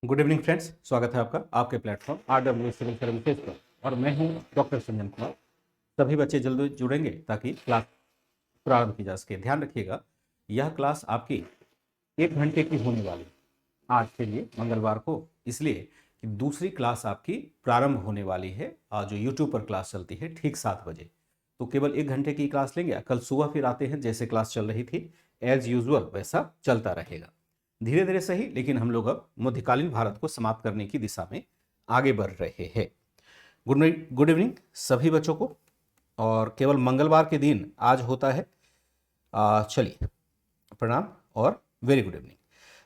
Good evening friends, स्वागत है आपका आपके प्लेटफॉर्म RW सिविल सर्विसेज पर। और मैं हूं डॉक्टर संजन कुमार। सभी बच्चे जल्दी जुड़ेंगे ताकि क्लास प्रारंभ की जा सके। ध्यान रखिएगा, यह क्लास आपकी 1 घंटे की होने वाली है आज के लिए, मंगलवार को, इसलिए कि दूसरी क्लास आपकी प्रारंभ होने वाली है। जो यूट्यूब पर क्लास चलती है ठीक 7 बजे, तो केवल 1 घंटे की क्लास लेंगे। कल सुबह फिर आते हैं, जैसे क्लास चल रही थी एज यूजुअल वैसा चलता रहेगा। धीरे धीरे सही, लेकिन हम लोग अब मध्यकालीन भारत को समाप्त करने की दिशा में आगे बढ़ रहे हैं। गुड इवनिंग सभी बच्चों को। और केवल मंगलवार के दिन आज होता है। चलिए, प्रणाम और वेरी गुड इवनिंग।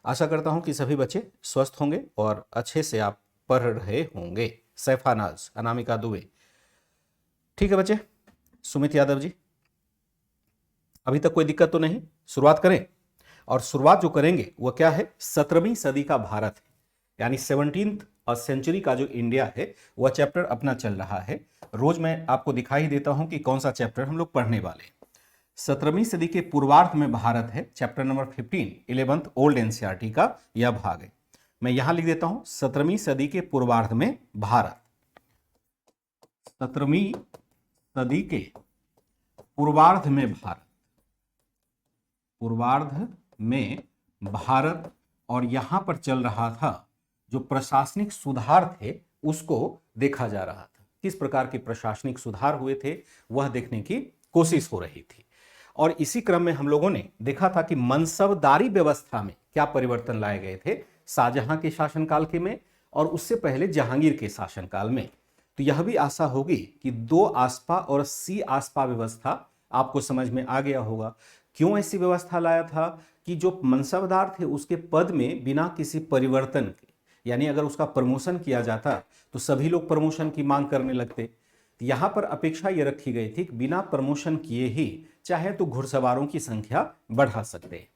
आशा करता हूं कि सभी बच्चे स्वस्थ होंगे और अच्छे से आप पढ़ रहे होंगे। सैफानाज, अनामिका दुबे, ठीक है बच्चे। सुमित यादव जी, अभी तक कोई दिक्कत तो नहीं? शुरुआत करें। और शुरुआत जो करेंगे वो क्या है, 17वीं सदी का भारत है, यानी 17th सेंचुरी का जो इंडिया है वह चैप्टर अपना चल रहा है। रोज मैं आपको दिखाई देता हूं कि कौन सा चैप्टर हम लोग पढ़ने वाले हैं। 17वीं सदी के पूर्वार्ध में भारत है, chapter number 15, 11th old NCERT का यह भाग है। मैं यहां लिख देता हूं 17वीं सदी के पूर्वार्ध में भारत। 17वीं सदी के पूर्वार्ध में भारत, पूर्वार्ध में भारत। और यहां पर चल रहा था जो प्रशासनिक सुधार थे उसको देखा जा रहा था। किस प्रकार के प्रशासनिक सुधार हुए थे वह देखने की कोशिश हो रही थी। और इसी क्रम में हम लोगों ने देखा था कि मनसबदारी व्यवस्था में क्या परिवर्तन लाए गए थे शाहजहां के शासनकाल के में और उससे पहले जहांगीर के शासनकाल में। तो यह भी आशा होगी कि 2 आस्पा और सी आस्पा व्यवस्था आपको समझ में आ गया होगा। क्यों ऐसी व्यवस्था लाया था कि जो मनसबदार थे उसके पद में बिना किसी परिवर्तन के, यानी अगर उसका प्रमोशन किया जाता तो सभी लोग प्रमोशन की मांग करने लगते। तो यहां पर अपेक्षा यह रखी गई थी कि बिना प्रमोशन किए ही चाहे तो घुड़सवारों की संख्या बढ़ा सकते।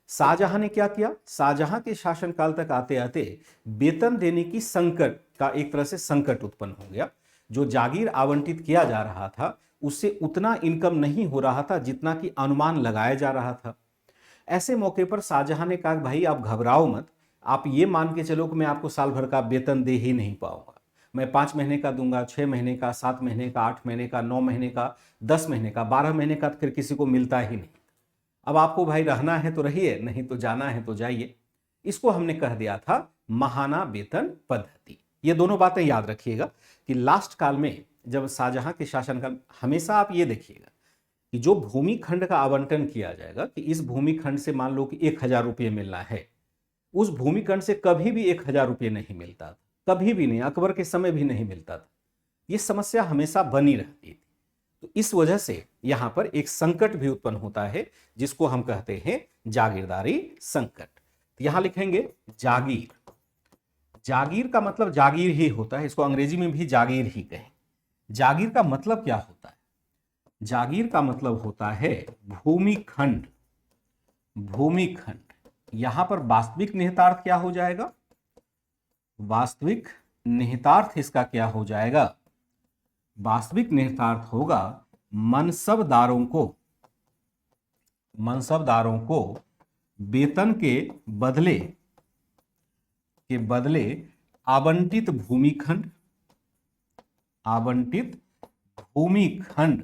शाहजहां ने क्या किया, शाहजहां के शासनकाल तक आते आते वेतन देने की संकट का एक तरह से संकट उत्पन्न हो गया। जो जागीर आवंटित किया जा रहा था उससे उतना इनकम नहीं हो रहा था जितना कि अनुमान लगाया जा रहा था। ऐसे मौके पर शाहजहां ने कहा, भाई आप घबराओ मत, आप ये मान के चलो कि मैं आपको साल भर का वेतन दे ही नहीं पाऊंगा। मैं 5 महीने का दूंगा, 6 महीने का, 7 महीने का, 8 महीने का, 9 महीने का, 10 महीने का, 12 महीने का तो फिर किसी को मिलता ही नहीं। अब आपको भाई रहना है तो रहिए, नहीं तो जाना है तो जाइए। इसको हमने कह दिया था महाना वेतन पद्धति। ये दोनों बातें याद रखिएगा कि लास्ट काल में जब शाहजहां के शासनकाल, हमेशा आप ये देखिएगा कि जो भूमि खंड का आवंटन किया जाएगा कि इस भूमि खंड से मान लो कि 1,000 रुपये मिलना है, उस भूमि खंड से कभी भी 1,000 रुपये नहीं मिलता था, कभी भी नहीं, अकबर के समय भी नहीं मिलता था। ये समस्या हमेशा बनी रहती थी। तो इस वजह से यहां पर एक संकट भी उत्पन्न होता है जिसको हम कहते हैं जागीरदारी संकट। तो यहां लिखेंगे जागीर। जागीर का मतलब जागीर ही होता है, इसको अंग्रेजी में भी जागीर ही कहें। जागीर का मतलब क्या होता है? जागीर का मतलब होता है भूमि खंड। भूमि खंड, यहां पर वास्तविक निहितार्थ क्या हो जाएगा? वास्तविक निहितार्थ इसका क्या हो जाएगा? वास्तविक निहितार्थ होगा मनसबदारों को, मनसबदारों को वेतन के बदले आवंटित भूमिखंड, आवंटित भूमिखंड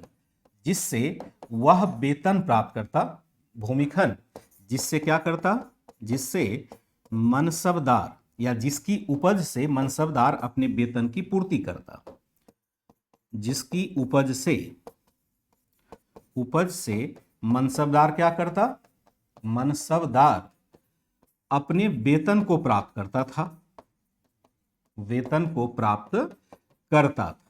जिससे वह वेतन प्राप्त करता, भूमिखंड जिससे क्या करता, जिससे मनसबदार या जिसकी उपज से मनसबदार अपने वेतन की पूर्ति करता, जिसकी उपज से मनसबदार क्या करता, मनसबदार अपने वेतन को प्राप्त करता था, वेतन को प्राप्त करता था।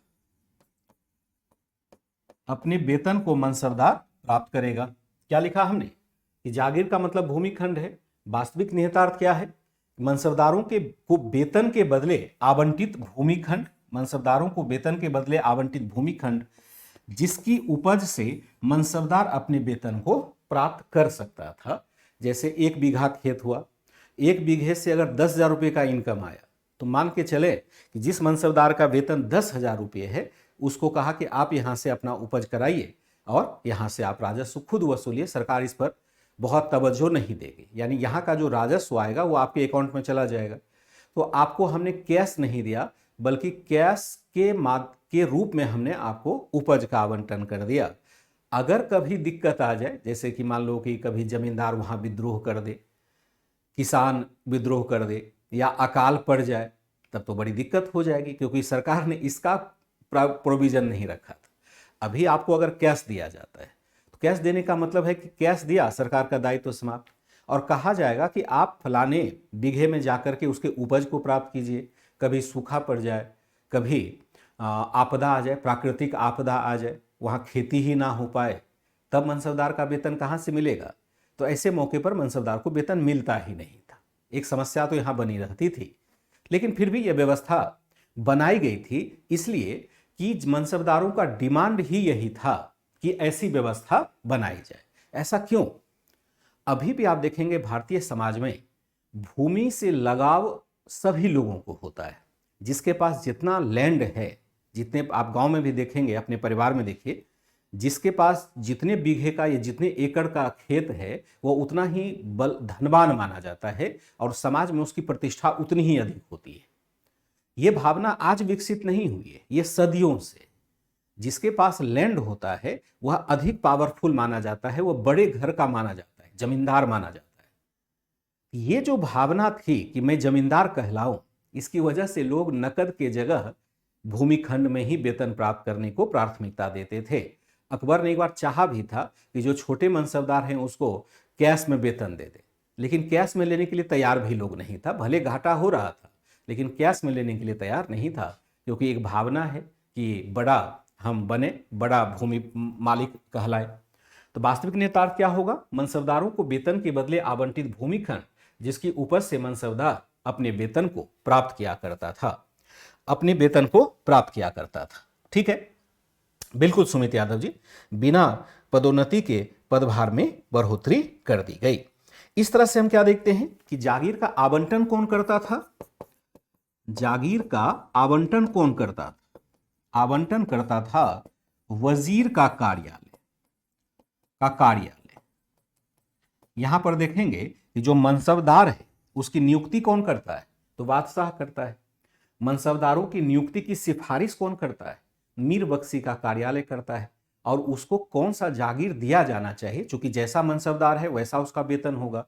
अपने वेतन को मनसबदार प्राप्त करेगा। क्या लिखा हमने कि जागीर का मतलब भूमिखंड है, वास्तविक निहितार्थ क्या है? मनसबदारों के को वेतन के बदले आवंटित भूमिखंड, मनसबदारों को वेतन के बदले आवंटित भूमिखंड जिसकी उपज से मनसबदार अपने वेतन को प्राप्त कर सकता था। जैसे 1 बीघा खेत हुआ, 1 बीघे से अगर 10,000 रुपये का इनकम आया तो मान के चले कि जिस मनसबदार का वेतन 10,000 रुपये है उसको कहा कि आप यहाँ से अपना उपज कराइए और यहाँ से आप राजस्व खुद वसूलिए, सरकार इस पर बहुत तवज्जो नहीं देगी, यानी यहाँ का जो राजस्व आएगा वो आपके अकाउंट में चला जाएगा। तो आपको हमने कैश नहीं दिया, बल्कि कैश के रूप में हमने आपको उपज का आवंटन कर दिया। अगर कभी दिक्कत आ जाए, जैसे कि मान लो कि कभी जमींदार वहां विद्रोह कर दे, किसान विद्रोह कर दे, या अकाल पड़ जाए, तब तो बड़ी दिक्कत हो जाएगी, क्योंकि सरकार ने इसका प्रोविजन नहीं रखा था। अभी आपको अगर कैश दिया जाता है तो कैश देने का मतलब है कि कैश दिया, सरकार का दायित्व समाप्त, और कहा जाएगा कि आप फलाने बीघे में जाकर के उसके उपज को प्राप्त कीजिए। कभी सूखा पड़ जाए, कभी आपदा आ जाए, प्राकृतिक आपदा आ जाए, वहाँ खेती ही ना हो पाए, तब मनसबदार का वेतन कहाँ से मिलेगा? तो ऐसे मौके पर मनसबदार को वेतन मिलता ही नहीं था। एक समस्या तो यहाँ बनी रहती थी, लेकिन फिर भी यह व्यवस्था बनाई गई थी इसलिए कि मनसबदारों का डिमांड ही यही था कि ऐसी व्यवस्था बनाई जाए। ऐसा क्यों? अभी भी आप देखेंगे भारतीय समाज में भूमि से लगाव सभी लोगों को होता है। जिसके पास जितना लैंड है, जितने आप गांव में भी देखेंगे, अपने परिवार में देखिए, जिसके पास जितने बीघे का या जितने एकड़ का खेत है, वो उतना ही धनवान माना जाता है और समाज में उसकी प्रतिष्ठा उतनी ही अधिक होती है। ये भावना आज विकसित नहीं हुई है, ये सदियों से। जिसके पास लैंड होता है वह अधिक पावरफुल माना जाता है, वह बड़े घर का माना जाता है, जमींदार माना जाता है। ये जो भावना थी कि मैं जमींदार कहलाऊं, इसकी वजह से लोग नकद के जगह भूमिखंड में ही वेतन प्राप्त करने को प्राथमिकता देते थे। अकबर ने एक बार चाहा भी था कि जो छोटे मनसबदार हैं उसको कैश में वेतन दे दे, लेकिन कैश में लेने के लिए तैयार भी लोग नहीं था। भले घाटा हो रहा था, लेकिन कैश में लेने के लिए तैयार नहीं था, क्योंकि एक भावना है कि बड़ा हम बने, बड़ा भूमि मालिक कहलाए। तो वास्तविक नेतार्थ क्या होगा? मनसबदारों को वेतन के बदले आवंटित भूमिखंड, जिसकी उपज से मनसबदार अपने वेतन को प्राप्त किया करता था, अपने वेतन को प्राप्त किया करता था। ठीक है, बिल्कुल सुमित यादव जी, बिना पदोन्नति के पदभार में बढ़ोतरी कर दी गई। इस तरह से हम क्या देखते हैं कि जागीर का आवंटन कौन करता था? जागीर का आवंटन कौन करता था? आवंटन करता था वजीर का कार्यालय। यहां पर देखेंगे कि जो मनसबदार है उसकी नियुक्ति कौन करता है? तो बादशाह करता है। मनसबदारों की नियुक्ति की सिफारिश कौन करता है? मीर बख्शी का कार्यालय करता है। और उसको कौन सा जागीर दिया जाना चाहिए, चूंकि जैसा मनसबदार है वैसा उसका वेतन होगा,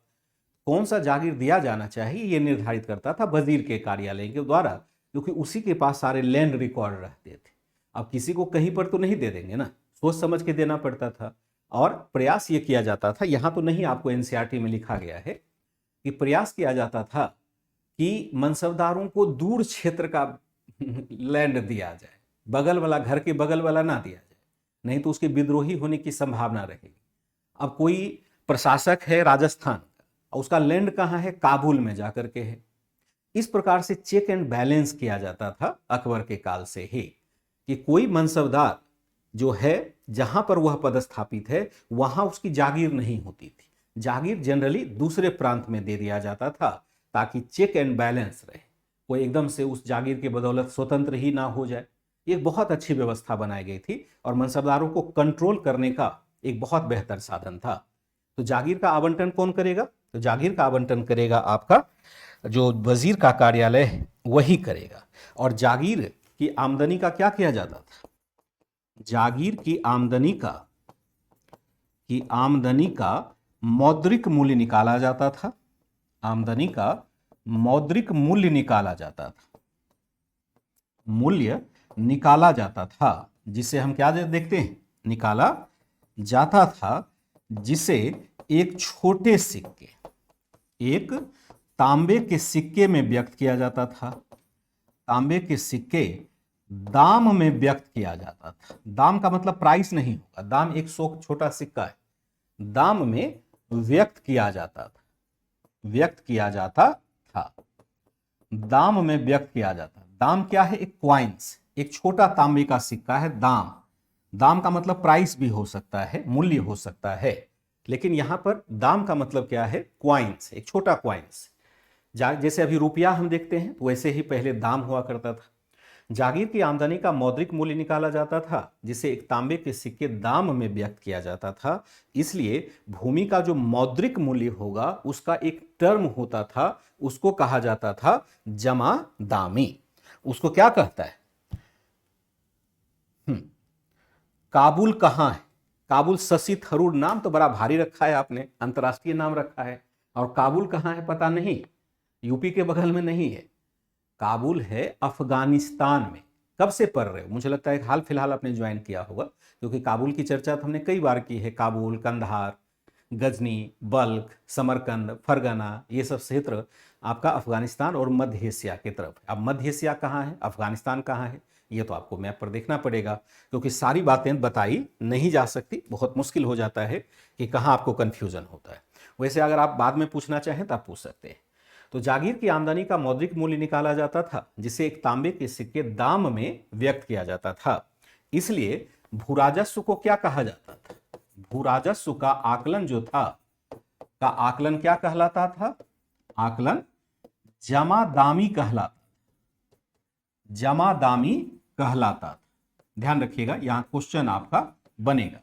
कौन सा जागीर दिया जाना चाहिए ये निर्धारित करता था वजीर के कार्यालय के द्वारा, क्योंकि उसी के पास सारे लैंड रिकॉर्ड रहते थे। अब किसी को कहीं पर तो नहीं दे देंगे ना, सोच समझ के देना पड़ता था। और प्रयास ये किया जाता था, यहां तो नहीं, आपको एनसीईआरटी में लिखा गया है कि प्रयास किया जाता था कि मनसबदारों को दूर क्षेत्र का लैंड दिया जाए, बगल वाला, घर के बगल वाला ना दिया जाए, नहीं तो उसके विद्रोही होने की संभावना रहेगी। अब कोई प्रशासक है राजस्थान का और उसका लैंड कहाँ है? काबुल में जाकर के है। इस प्रकार से चेक एंड बैलेंस किया जाता था अकबर के काल से ही, कि कोई मनसबदार जो है जहां पर वह पदस्थापित है वहां उसकी जागीर नहीं होती थी। जागीर जनरली दूसरे प्रांत में दे दिया जाता था ताकि चेक एंड बैलेंस रहे, कोई एकदम से उस जागीर के बदौलत स्वतंत्र ही ना हो जाए। एक बहुत अच्छी व्यवस्था बनाई गई थी और मनसबदारों को कंट्रोल करने का एक बहुत बेहतर साधन था। तो जागीर का आवंटन कौन करेगा? तो जागीर का आवंटन करेगा आपका जो वजीर का कार्यालय है वही करेगा। और जागीर की आमदनी का क्या किया जाता था? जागीर की आमदनी का मौद्रिक मूल्य निकाला जाता था। आमदनी का मौद्रिक मूल्य निकाला जाता था, मूल्य निकाला जाता था, जिसे हम क्या देखते हैं? निकाला जाता था, जिसे एक छोटे सिक्के, एक तांबे के सिक्के में व्यक्त किया जाता था। तांबे के सिक्के दाम में व्यक्त किया जाता था। दाम का मतलब प्राइस नहीं होगा, दाम एक छोटा सिक्का है, दाम में व्यक्त किया जाता था, व्यक्त किया जाता था, दाम में व्यक्त किया जाता। दाम क्या है? एक क्वाइंस, एक छोटा तांबे का सिक्का है। दाम, दाम का मतलब प्राइस भी हो सकता है, मूल्य हो सकता है, लेकिन यहां पर दाम का मतलब क्या है? क्वाइंस, एक छोटा क्वाइंस। जैसे अभी रुपया हम देखते हैं तो वैसे ही पहले दाम हुआ करता था। जागीर की आमदनी का मौद्रिक मूल्य निकाला जाता था जिसे एक तांबे के सिक्के दाम में व्यक्त किया जाता था। इसलिए भूमि का जो मौद्रिक मूल्य होगा उसका एक टर्म होता था, उसको कहा जाता था जमा दामी। उसको क्या कहता है? काबुल कहाँ है? काबुल, शशि थरूर, नाम तो बड़ा भारी रखा है आपने, अंतर्राष्ट्रीय नाम रखा है। और काबुल कहाँ है पता नहीं? यूपी के बगल में नहीं है, काबुल है अफगानिस्तान में। कब से पढ़ रहे हो? मुझे लगता है हाल फिलहाल आपने ज्वाइन किया होगा, क्योंकि काबुल की चर्चा तो हमने कई बार की है। काबुल, कंधार, गजनी, बल्ख, समरकंद, फरगना, ये सब क्षेत्र आपका अफगानिस्तान और मध्य एशिया की तरफ है। अब मध्य एशिया कहाँ है, अफगानिस्तान कहाँ है, ये तो आपको मैप पर देखना पड़ेगा, क्योंकि सारी बातें बताई नहीं जा सकती, बहुत मुश्किल हो जाता है कि कहाँ आपको कन्फ्यूजन होता है। वैसे अगर आप बाद में पूछना चाहें तो आप पूछ सकते हैं। तो जागीर की आमदनी का मौद्रिक मूल्य निकाला जाता था जिसे एक तांबे के सिक्के दाम में व्यक्त किया जाता था। इसलिए भूराजस्व को क्या कहा जाता था? भूराजस्व का आकलन जो था, का आकलन क्या कहलाता था? आकलन जमा दामी कहलाता, जमा दामी कहलाता था। ध्यान रखिएगा, यहां क्वेश्चन आपका बनेगा।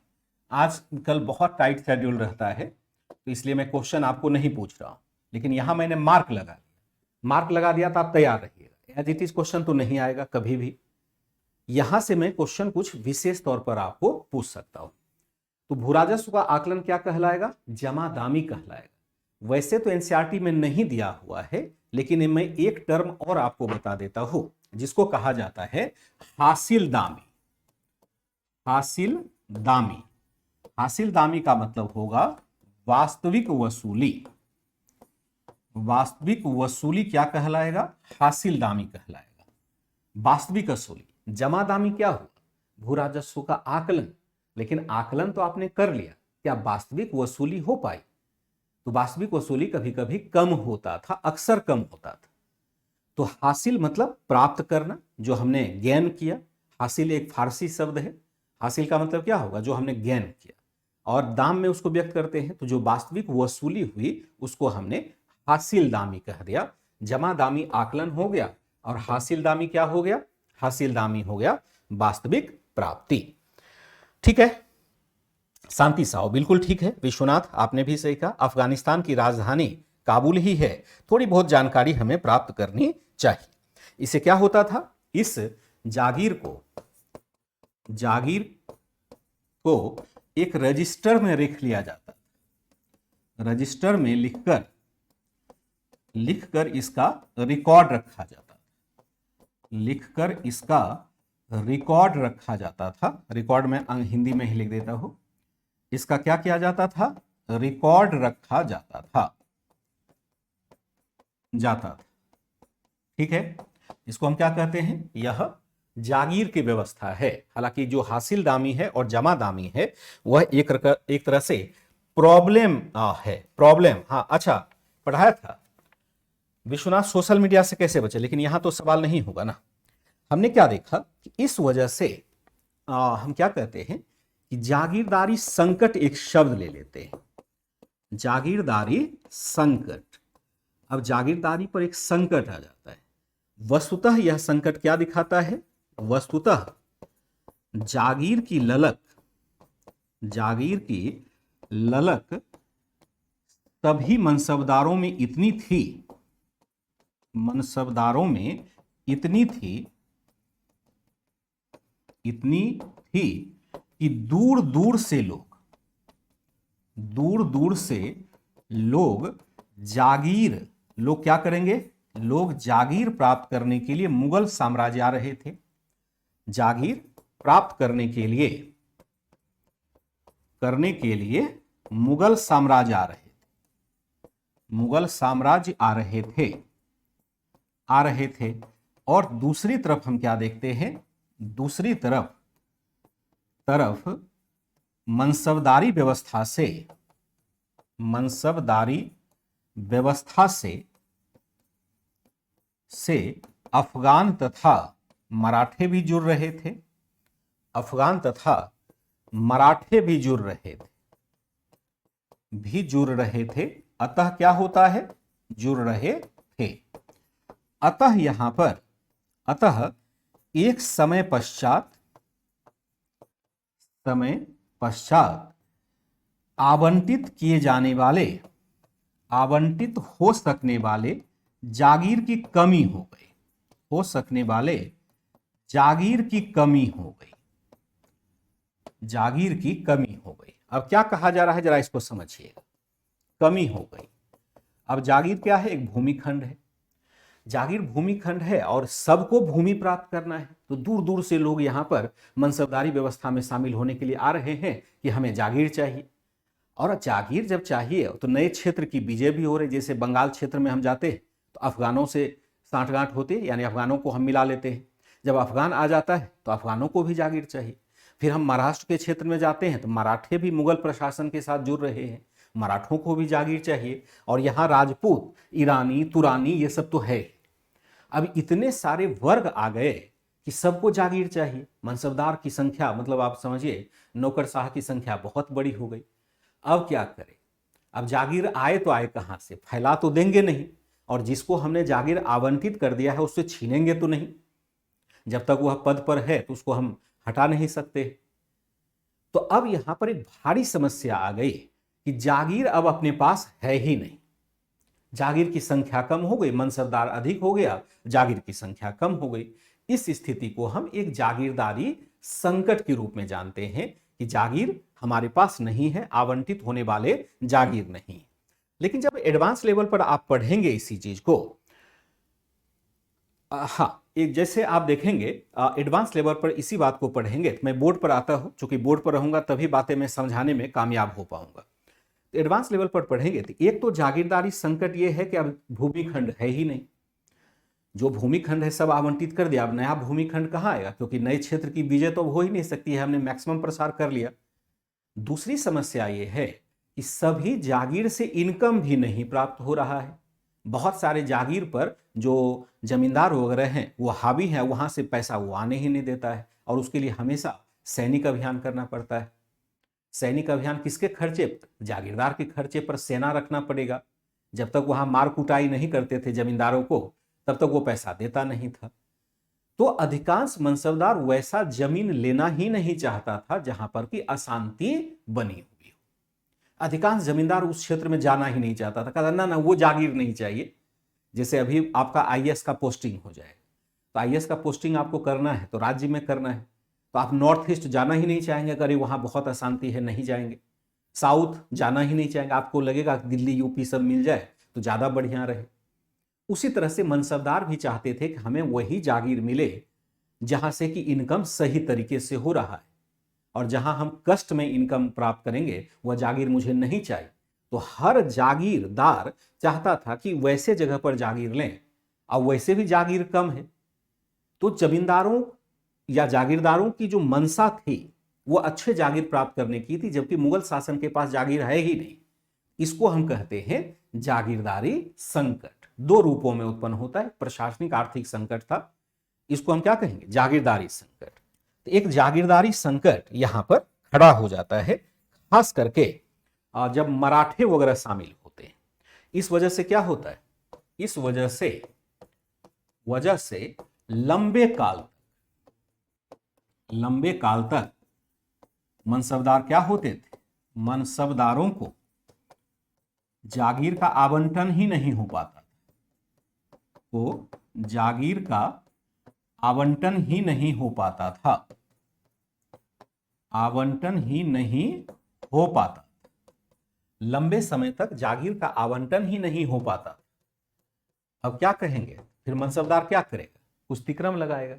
आजकल बहुत टाइट शेड्यूल रहता है, तो इसलिए मैं क्वेश्चन आपको नहीं पूछ रहा हूं, लेकिन यहां मैंने मार्क लगा दिया। मार्क लगा दिया तो आप तैयार रहिएगा, एज इट इज क्वेश्चन तो नहीं आएगा कभी भी। यहां से मैं क्वेश्चन कुछ विशेष तौर पर आपको पूछ सकता हूं। तो भूराजस्व का आकलन क्या कहलाएगा? जमा दामी कहलाएगा। वैसे तो एनसीईआरटी में नहीं दिया हुआ है, लेकिन मैं एक टर्म और आपको बता देता हूं जिसको कहा जाता है हासिल दामी। हासिल दामी, हासिल दामी का मतलब होगा वास्तविक वसूली। वास्तविक वसूली क्या कहलाएगा? हासिल दामी कहलाएगा, वास्तविक वसूली। जमा दामी क्या हुआ? भू राजस्व का आकलन। लेकिन आकलन तो आपने कर लिया, क्या वास्तविक वसूली हो पाई? तो वास्तविक वसूली कभी कभी कम होता था, अक्सर कम होता था। तो हासिल मतलब प्राप्त करना, जो हमने गेन किया। हासिल एक फारसी शब्द है। हासिल का मतलब क्या होगा? जो हमने गेन किया। और दाम में उसको व्यक्त करते हैं, तो जो वास्तविक वसूली हुई उसको हमने हासिल दामी कह दिया। जमा दामी आकलन हो गया, और हासिल दामी क्या हो गया? हासिल दामी हो गया वास्तविक प्राप्ति। ठीक है, शांति साहू बिल्कुल ठीक है। विश्वनाथ आपने भी सही कहा, अफगानिस्तान की राजधानी काबुल ही है। थोड़ी बहुत जानकारी हमें प्राप्त करनी चाहिए। इसे क्या होता था? इस जागीर को एक रजिस्टर में लिख लिया जाता, रजिस्टर में लिखकर इसका रिकॉर्ड रखा जाता, लिखकर इसका रिकॉर्ड रखा जाता था। रिकॉर्ड में हिंदी में ही लिख देता हूं, इसका क्या किया जाता था? रिकॉर्ड रखा जाता था। ठीक है, इसको हम क्या कहते हैं? यह जागीर की व्यवस्था है। हालांकि जो हासिल दामी है और जमा दामी है वह एक तरह से प्रॉब्लम है। प्रॉब्लम, हाँ अच्छा पढ़ाया था विश्वनाथ सोशल मीडिया से कैसे बचे, लेकिन यहां तो सवाल नहीं होगा ना। हमने क्या देखा कि इस वजह से हम क्या कहते हैं कि जागीरदारी संकट एक शब्द ले लेते हैं। जागीरदारी संकट। अब जागीरदारी पर एक संकट आ जाता है। वस्तुतः यह संकट क्या दिखाता है? वस्तुतः जागीर की ललक तभी मनसबदारों में इतनी थी कि दूर दूर से लोग क्या करेंगे? लोग जागीर प्राप्त करने के लिए मुगल साम्राज्य आ रहे थे। जागीर प्राप्त करने के लिए मुगल साम्राज्य आ रहे थे। और दूसरी तरफ हम क्या देखते हैं? दूसरी तरफ मनसबदारी व्यवस्था से अफगान तथा मराठे भी जुड़ रहे थे। जुड़ रहे थे। अतः क्या होता है? जुड़ रहे थे। अतः एक समय पश्चात आवंटित हो सकने वाले जागीर की कमी हो गई, जागीर की कमी हो गई। अब क्या कहा जा रहा है, जरा इसको समझिएगा। कमी हो गई। अब जागीर क्या है? एक भूमिखंड है। जागीर भूमिखंड है और सबको भूमि प्राप्त करना है, तो दूर दूर से लोग यहां पर मनसबदारी व्यवस्था में शामिल होने के लिए आ रहे हैं कि हमें जागीर चाहिए। और जागीर जब चाहिए तो नए क्षेत्र की विजय भी हो रही। जैसे बंगाल क्षेत्र में हम जाते हैं तो अफगानों से सांठगांठ होते, यानी अफगानों को हम मिला लेते हैं। जब अफगान आ जाता है तो अफगानों को भी जागीर चाहिए। फिर हम महाराष्ट्र के क्षेत्र में जाते हैं तो मराठे भी मुगल प्रशासन के साथ जुड़ रहे हैं, मराठों को भी जागीर चाहिए। और यहाँ राजपूत, ईरानी, तुरानी ये सब तो है। अब इतने सारे वर्ग आ गए कि सबको जागीर चाहिए। मनसबदार की संख्या, मतलब आप समझिए नौकरशाह की संख्या बहुत बड़ी हो गई। अब क्या करें? अब जागीर आए तो आए कहां से? फैला तो देंगे नहीं, और जिसको हमने जागीर आवंटित कर दिया है उससे छीनेंगे तो नहीं। जब तक वह पद पर है तो उसको हम हटा नहीं सकते। तो अब यहां पर एक भारी समस्या आ गई कि जागीर अब अपने पास है ही नहीं। जागीर की संख्या कम हो गई, मनसबदार अधिक हो गया, जागीर की संख्या कम हो गई। इस स्थिति को हम एक जागीरदारी संकट के रूप में जानते हैं कि जागीर हमारे पास नहीं है, आवंटित होने वाले जागीर नहीं। लेकिन जब एडवांस लेवल पर आप पढ़ेंगे इसी चीज को, हाँ, एक जैसे आप देखेंगे एडवांस लेवल पर इसी बात को पढ़ेंगे तो मैं बोर्ड पर आता हूं, चूंकि बोर्ड पर रहूंगा तभी बातें मैं समझाने में कामयाब हो पाऊंगा। तो एडवांस लेवल पर पढ़ेंगे तो एक तो जागीरदारी संकट ये है कि अब भूमिखंड है ही नहीं। जो भूमिखंड है सब आवंटित कर दिया, अब नया भूमिखंड कहाँ आएगा? क्योंकि नए क्षेत्र की विजय तो हो ही नहीं सकती है, हमने मैक्सिमम प्रसार कर लिया। दूसरी समस्या ये है कि सभी जागीर से इनकम भी नहीं प्राप्त हो रहा है। बहुत सारे जागीर पर जो जमींदार वगैरह हैं वो हावी हैं, वहां से पैसा वो आने ही नहीं देता है, और उसके लिए हमेशा सैनिक अभियान करना पड़ता है। सैनिक अभियान किसके खर्चे? जागीरदार के खर्चे पर सेना रखना पड़ेगा। जब तक वहां मार कुटाई नहीं करते थे जमींदारों को, तब तक वो पैसा देता नहीं था। तो अधिकांश मनसबदार वैसा जमीन लेना ही नहीं चाहता था जहां पर कि अशांति बनी हुई हो। अधिकांश जमींदार उस क्षेत्र में जाना ही नहीं चाहता था, कहता ना वो जागीर नहीं चाहिए। जैसे अभी आपका आईएएस का पोस्टिंग हो जाए, तो आईएएस का पोस्टिंग आपको करना है तो राज्य में करना है, तो आप नॉर्थ ईस्ट जाना ही नहीं चाहेंगे, अगर वहां बहुत अशांति है नहीं जाएंगे। साउथ जाना ही नहीं चाहेंगे, आपको लगेगा दिल्ली यूपी सब मिल जाए तो ज्यादा बढ़िया रहे। उसी तरह से मनसबदार भी चाहते थे कि हमें वही जागीर मिले जहां से कि इनकम सही तरीके से हो रहा है, और जहां हम कष्ट में इनकम प्राप्त करेंगे वह जागीर मुझे नहीं चाहिए। तो हर जागीरदार चाहता था कि वैसे जगह पर जागीर लें, अब वैसे भी जागीर कम है। तो जमींदारों या जागीरदारों की जो मनसा थी वो अच्छे जागीर प्राप्त करने की थी, जबकि मुगल शासन के पास जागीर है ही नहीं। इसको हम कहते हैं जागीरदारी संकट। दो रूपों में उत्पन्न होता है, प्रशासनिक आर्थिक संकट था, इसको हम क्या कहेंगे? जागीरदारी संकट। तो एक जागीरदारी संकट यहां पर खड़ा हो जाता है, खास करके जब मराठे वगैरह शामिल होते हैं। इस वजह से क्या होता है? इस वजह से लंबे काल तक मनसबदार क्या होते थे? मनसबदारों को जागीर का आवंटन ही नहीं हो पाता, तो जागीर का आवंटन ही नहीं हो पाता था, आवंटन ही नहीं हो पाता। लंबे समय तक जागीर का आवंटन ही नहीं हो पाता। अब क्या कहेंगे? फिर मनसबदार क्या करेगा? कुछ तिक्रम लगाएगा,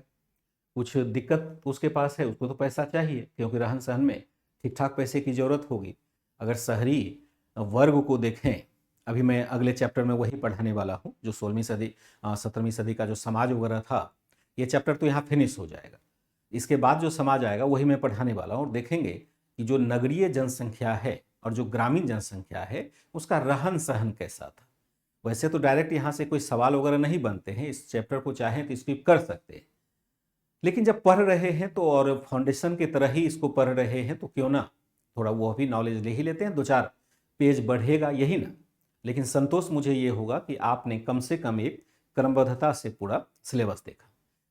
कुछ दिक्कत उसके पास है, उसको तो पैसा चाहिए, क्योंकि रहन सहन में ठीक ठाक पैसे की जरूरत होगी। अगर शहरी वर्ग को देखें, अभी मैं अगले चैप्टर में वही पढ़ाने वाला हूँ, जो 16वीं सदी 17वीं सदी का जो समाज वगैरह था, ये चैप्टर तो यहाँ फिनिश हो जाएगा। इसके बाद जो समाज आएगा वही मैं पढ़ाने वाला हूँ, और देखेंगे कि जो नगरीय जनसंख्या है और जो ग्रामीण जनसंख्या है उसका रहन सहन कैसा था। वैसे तो डायरेक्ट यहाँ से कोई सवाल वगैरह नहीं बनते हैं, इस चैप्टर को चाहें तो स्किप कर सकते हैं, लेकिन जब पढ़ रहे हैं तो और फाउंडेशन की तरह ही इसको पढ़ रहे हैं तो क्यों ना थोड़ा वो भी नॉलेज ले ही लेते हैं। 2-4 पेज बढ़ेगा यही ना, लेकिन संतोष मुझे ये होगा कि आपने कम से कम एक क्रमबद्धता से पूरा सिलेबस देखा।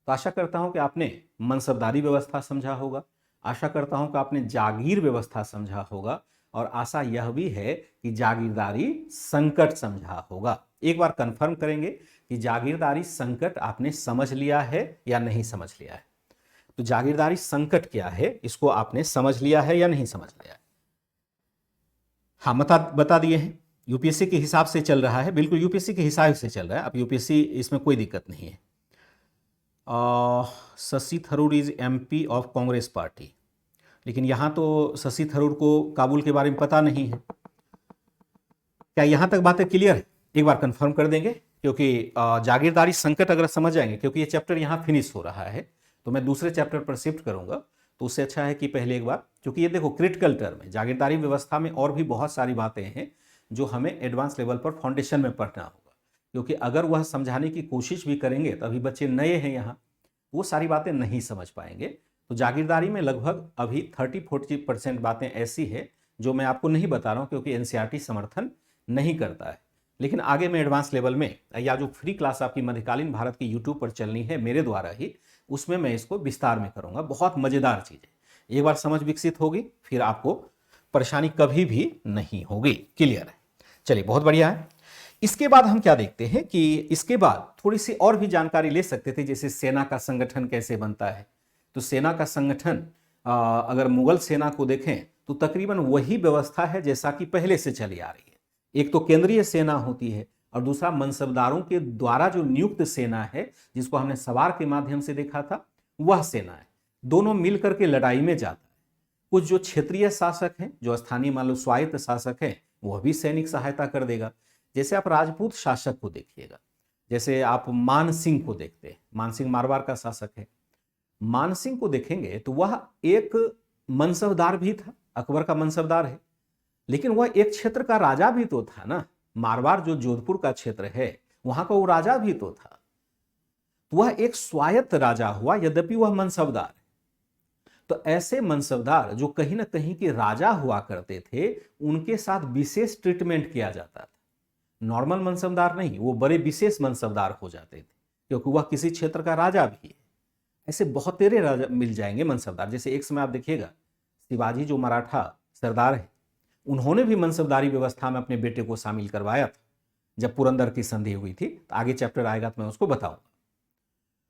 तो आशा करता हूं कि आपने मनसबदारी व्यवस्था समझा होगा, आशा करता हूं कि आपने जागीर व्यवस्था समझा होगा, और आशा यह भी है कि जागीरदारी संकट समझा होगा। एक बार कंफर्म करेंगे कि जागीरदारी संकट आपने समझ लिया है या नहीं समझ लिया है। तो जागीरदारी संकट क्या है, इसको आपने समझ लिया है या नहीं समझ लिया है? हाँ, बता दिए हैं। यूपीएससी के हिसाब से चल रहा है, बिल्कुल यूपीएससी के हिसाब से चल रहा है। अब यूपीएससी, इसमें कोई दिक्कत नहीं है। Shashi Tharoor is MP of Congress party, लेकिन यहां तो शशि थरूर को काबुल के बारे में पता नहीं है। क्या यहां तक बातें क्लियर है? एक बार कंफर्म कर देंगे, क्योंकि जागीरदारी संकट अगर समझ जाएंगे, क्योंकि ये चैप्टर यहां फिनिश हो रहा है, तो मैं दूसरे चैप्टर पर शिफ्ट करूंगा, तो उससे अच्छा है कि पहले एक बार, क्योंकि ये देखो क्रिटिकल टर्म है जागीरदारी व्यवस्था में, और भी बहुत सारी बातें हैं जो हमें एडवांस लेवल पर फाउंडेशन में पढ़ना होगा, क्योंककि अगर वह समझाने की कोशिश भी करेंगे तो अभी बच्चे नए हैं यहाँ, वो सारी बातें नहीं समझ पाएंगे। तो जागीरदारी में लगभग अभी 30-40% बातें ऐसी है जो मैं आपको नहीं बता रहा हूँ, क्योंकि एनसीईआरटी समर्थन नहीं करता है। लेकिन आगे में एडवांस लेवल में, या जो फ्री क्लास आपकी मध्यकालीन भारत की यूट्यूब पर चलनी है मेरे द्वारा ही, उसमें मैं इसको विस्तार में करूंगा। बहुत मजेदार चीज है, एक बार समझ विकसित होगी फिर आपको परेशानी कभी भी नहीं होगी। क्लियर है? चलिए, बहुत बढ़िया है। इसके बाद हम क्या देखते हैं कि इसके बाद थोड़ी सी और भी जानकारी ले सकते थे, जैसे सेना का संगठन कैसे बनता है। तो सेना का संगठन, अगर मुगल सेना को देखें तो तकरीबन वही व्यवस्था है जैसा कि पहले से चली आ रही है। एक तो केंद्रीय सेना होती है, और दूसरा मनसबदारों के द्वारा जो नियुक्त सेना है, जिसको हमने सवार के माध्यम से देखा था, वह सेना है। दोनों मिलकर के लड़ाई में जाता है। कुछ जो क्षेत्रीय शासक हैं, जो स्थानीय मान लो स्वायत्त शासक हैं, वह भी सैनिक सहायता कर देगा। जैसे आप राजपूत शासक को देखिएगा, जैसे आप मान सिंह को देखते हैं, मान सिंह मारवाड़ का शासक है। मान सिंह को देखेंगे तो वह एक मनसबदार भी था, अकबर का मनसबदार है, लेकिन वह एक क्षेत्र का राजा भी तो था ना। मारवाड़ जो जोधपुर का क्षेत्र है, वहां का वो राजा भी तो था। तो वह एक स्वायत्त राजा हुआ, यद्यपि वह मनसबदार है। तो ऐसे मनसबदार जो कहीं ना कहीं के राजा हुआ करते थे, उनके साथ विशेष ट्रीटमेंट किया जाता था। नॉर्मल मनसबदार नहीं, वो बड़े विशेष मनसबदार हो जाते थे, क्योंकि वह किसी क्षेत्र का राजा भी है। ऐसे बहुत तेरे राजा मिल जाएंगे मनसबदार। जैसे एक समय आप देखिएगा, शिवाजी जो मराठा सरदार है, उन्होंने भी मनसबदारी व्यवस्था में अपने बेटे को शामिल करवाया था जब पुरंदर की संधि हुई थी। तो आगे चैप्टर आएगा तो मैं उसको बताऊंगा।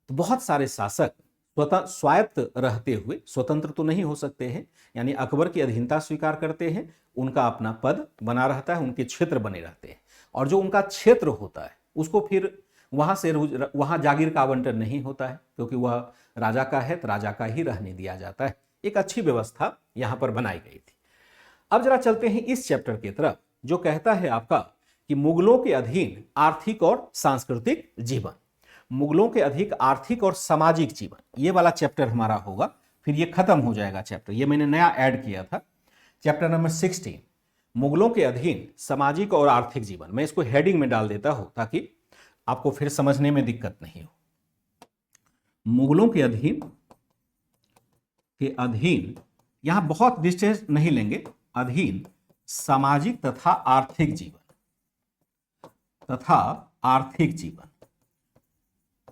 तो बहुत सारे शासक स्वायत्त रहते हुए स्वतंत्र तो नहीं हो सकते हैं, यानी अकबर की अधीनता स्वीकार करते हैं, उनका अपना पद बना रहता है, उनके क्षेत्र बने रहते हैं, और जो उनका क्षेत्र होता है उसको फिर वहां जागीर का आवंटन नहीं होता है, क्योंकि वह राजा का है तो राजा का ही रहने दिया जाता है। एक अच्छी व्यवस्था यहां पर बनाई गई थी। अब जरा चलते हैं इस चैप्टर की तरफ, जो कहता है आपका कि मुगलों के अधीन आर्थिक और सांस्कृतिक जीवन। मुगलों के अधिक आर्थिक और सामाजिक जीवन, ये वाला चैप्टर हमारा होगा, फिर ये खत्म हो जाएगा चैप्टर। ये मैंने नया ऐड किया था, चैप्टर नंबर 16, मुगलों के अधीन सामाजिक और आर्थिक जीवन। मैं इसको हेडिंग में डाल देता हूं ताकि आपको फिर समझने में दिक्कत नहीं हो। मुगलों के अधीन यहां बहुत डिस्टेंस नहीं लेंगे, अधीन सामाजिक तथा आर्थिक जीवन,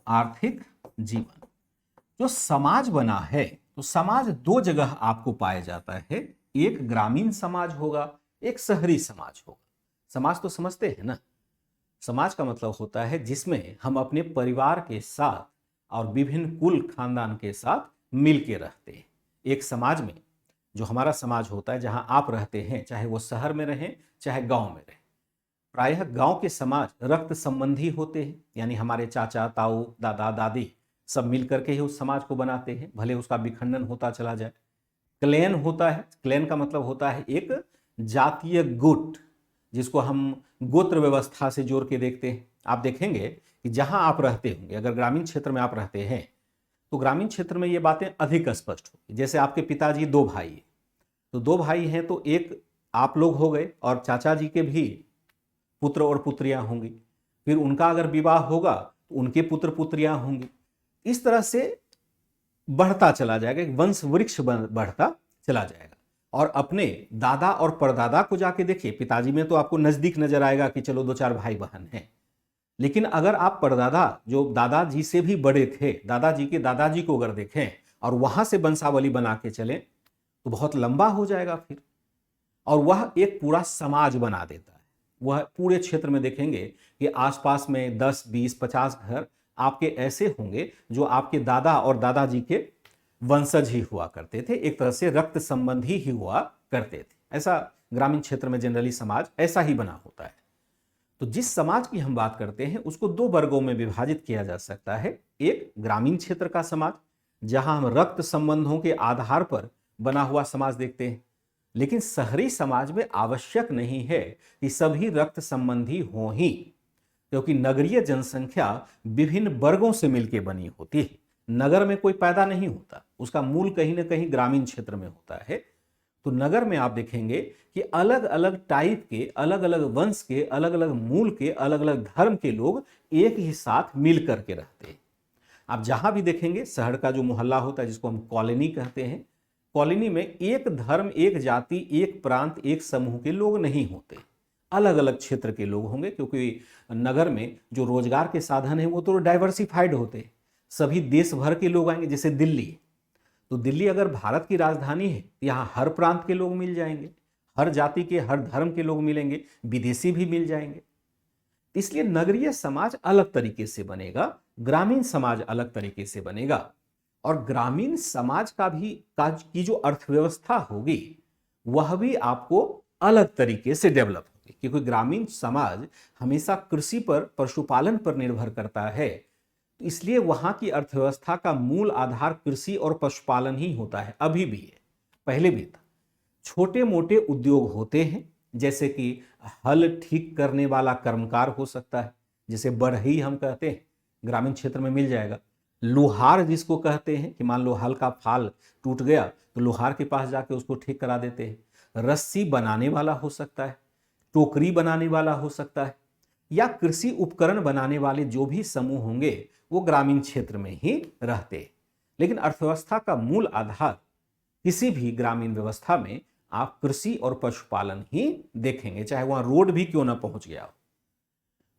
आर्थिक जीवन। जो समाज बना है, तो समाज दो जगह आपको पाया जाता है, एक ग्रामीण समाज होगा, एक शहरी समाज होगा। समाज तो समझते हैं ना, समाज का मतलब होता है जिसमें हम अपने परिवार के साथ और विभिन्न कुल खानदान के साथ मिलके रहते हैं। एक समाज में, जो हमारा समाज होता है, जहां आप रहते हैं, चाहे वो शहर में रहें चाहे गांव में रहें, प्रायः गांव के समाज रक्त संबंधी होते हैं, यानी हमारे चाचा ताऊ दादा दादी सब मिलकर के ही उस समाज को बनाते हैं, भले उसका विखंडन होता चला जाए। क्लैन होता है, क्लैन का मतलब होता है एक जातीय गुट, जिसको हम गोत्र व्यवस्था से जोड़ के देखते हैं। आप देखेंगे कि जहां आप रहते होंगे, अगर ग्रामीण क्षेत्र में आप रहते हैं, तो ग्रामीण क्षेत्र में ये बातें अधिक स्पष्ट होगी। जैसे आपके पिताजी दो भाई हैं, तो दो भाई हैं तो एक आप लोग हो गए, और चाचा जी के भी पुत्र और पुत्रियां होंगी, फिर उनका अगर विवाह होगा तो उनके पुत्र पुत्रियां होंगी। इस तरह से बढ़ता चला जाएगा, एक वंश वृक्ष बढ़ता चला जाएगा। और अपने दादा और परदादा को जाके देखिए, पिताजी में तो आपको नजदीक नजर आएगा कि चलो दो चार भाई बहन हैं, लेकिन अगर आप परदादा जो दादाजी से भी बड़े थे, दादाजी के दादाजी को अगर देखें और वहां से वंशावली बना के चलें तो बहुत लंबा हो जाएगा फिर, और वह एक पूरा समाज बना देता है। वह पूरे क्षेत्र में देखेंगे कि आसपास में 10, 20, 50 घर आपके ऐसे होंगे जो आपके दादा और दादाजी के वंशज ही हुआ करते थे, एक तरह से रक्त संबंधी ही हुआ करते थे। ऐसा ग्रामीण क्षेत्र में जनरली समाज ऐसा ही बना होता है। तो जिस समाज की हम बात करते हैं उसको दो वर्गों में विभाजित किया जा सकता है। एक ग्रामीण क्षेत्र का समाज, जहां हम रक्त संबंधों के आधार पर बना हुआ समाज देखते हैं। लेकिन शहरी समाज में आवश्यक नहीं है कि सभी रक्त संबंधी हों ही, क्योंकि नगरीय जनसंख्या विभिन्न वर्गों से मिलकर बनी होती है। नगर में कोई पैदा नहीं होता, उसका मूल कहीं ना कहीं ग्रामीण क्षेत्र में होता है। तो नगर में आप देखेंगे कि अलग अलग टाइप के, अलग अलग वंश के, अलग अलग मूल के, अलग अलग धर्म के लोग एक ही साथ मिल करके रहते हैं। आप जहां भी देखेंगे शहर का जो मोहल्ला होता है, जिसको हम कॉलोनी कहते हैं, कॉलोनी में एक धर्म, एक जाति, एक प्रांत, एक समूह के लोग नहीं होते, अलग अलग क्षेत्र के लोग होंगे। क्योंकि नगर में जो रोजगार के साधन है वो तो डाइवर्सिफाइड होते हैं, सभी देश भर के लोग आएंगे। जैसे दिल्ली, तो दिल्ली अगर भारत की राजधानी है तो यहाँ हर प्रांत के लोग मिल जाएंगे, हर जाति के, हर धर्म के लोग मिलेंगे, विदेशी भी मिल जाएंगे। इसलिए नगरीय समाज अलग तरीके से बनेगा, ग्रामीण समाज अलग तरीके से बनेगा। और ग्रामीण समाज की जो अर्थव्यवस्था होगी वह भी आपको अलग तरीके से डेवलप होगी, क्योंकि ग्रामीण समाज हमेशा कृषि पर, पशुपालन पर निर्भर करता है। तो इसलिए वहां की अर्थव्यवस्था का मूल आधार कृषि और पशुपालन ही होता है, अभी भी है, पहले भी था। छोटे मोटे उद्योग होते हैं, जैसे कि हल ठीक करने वाला कर्मकार हो सकता है, जिसे बढ़ई हम कहते हैं, ग्रामीण क्षेत्र में मिल जाएगा। लोहार जिसको कहते हैं कि मान लो हल का फाल टूट गया तो लोहार के पास जाके उसको ठीक करा देते हैं। रस्सी बनाने वाला हो सकता है, टोकरी बनाने वाला हो सकता है, या कृषि उपकरण बनाने वाले जो भी समूह होंगे वो ग्रामीण क्षेत्र में ही रहते हैं। लेकिन अर्थव्यवस्था का मूल आधार किसी भी ग्रामीण व्यवस्था में आप कृषि और पशुपालन ही देखेंगे, चाहे वहां रोड भी क्यों ना पहुंच गया हो।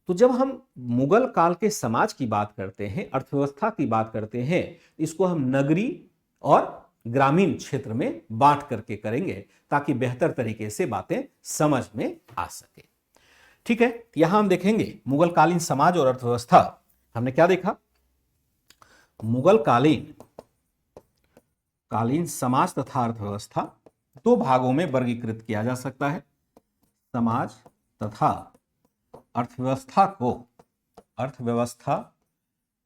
तो जब हम मुगल काल के समाज की बात करते हैं, अर्थव्यवस्था की बात करते हैं, इसको हम नगरी और ग्रामीण क्षेत्र में बांट करके करेंगे ताकि बेहतर तरीके से बातें समझ में आ सके। ठीक है, यहां हम देखेंगे मुगल कालीन समाज और अर्थव्यवस्था। हमने क्या देखा? मुगल कालीन समाज तथा अर्थव्यवस्था दो भागों में वर्गीकृत किया जा सकता है। समाज तथा अर्थव्यवस्था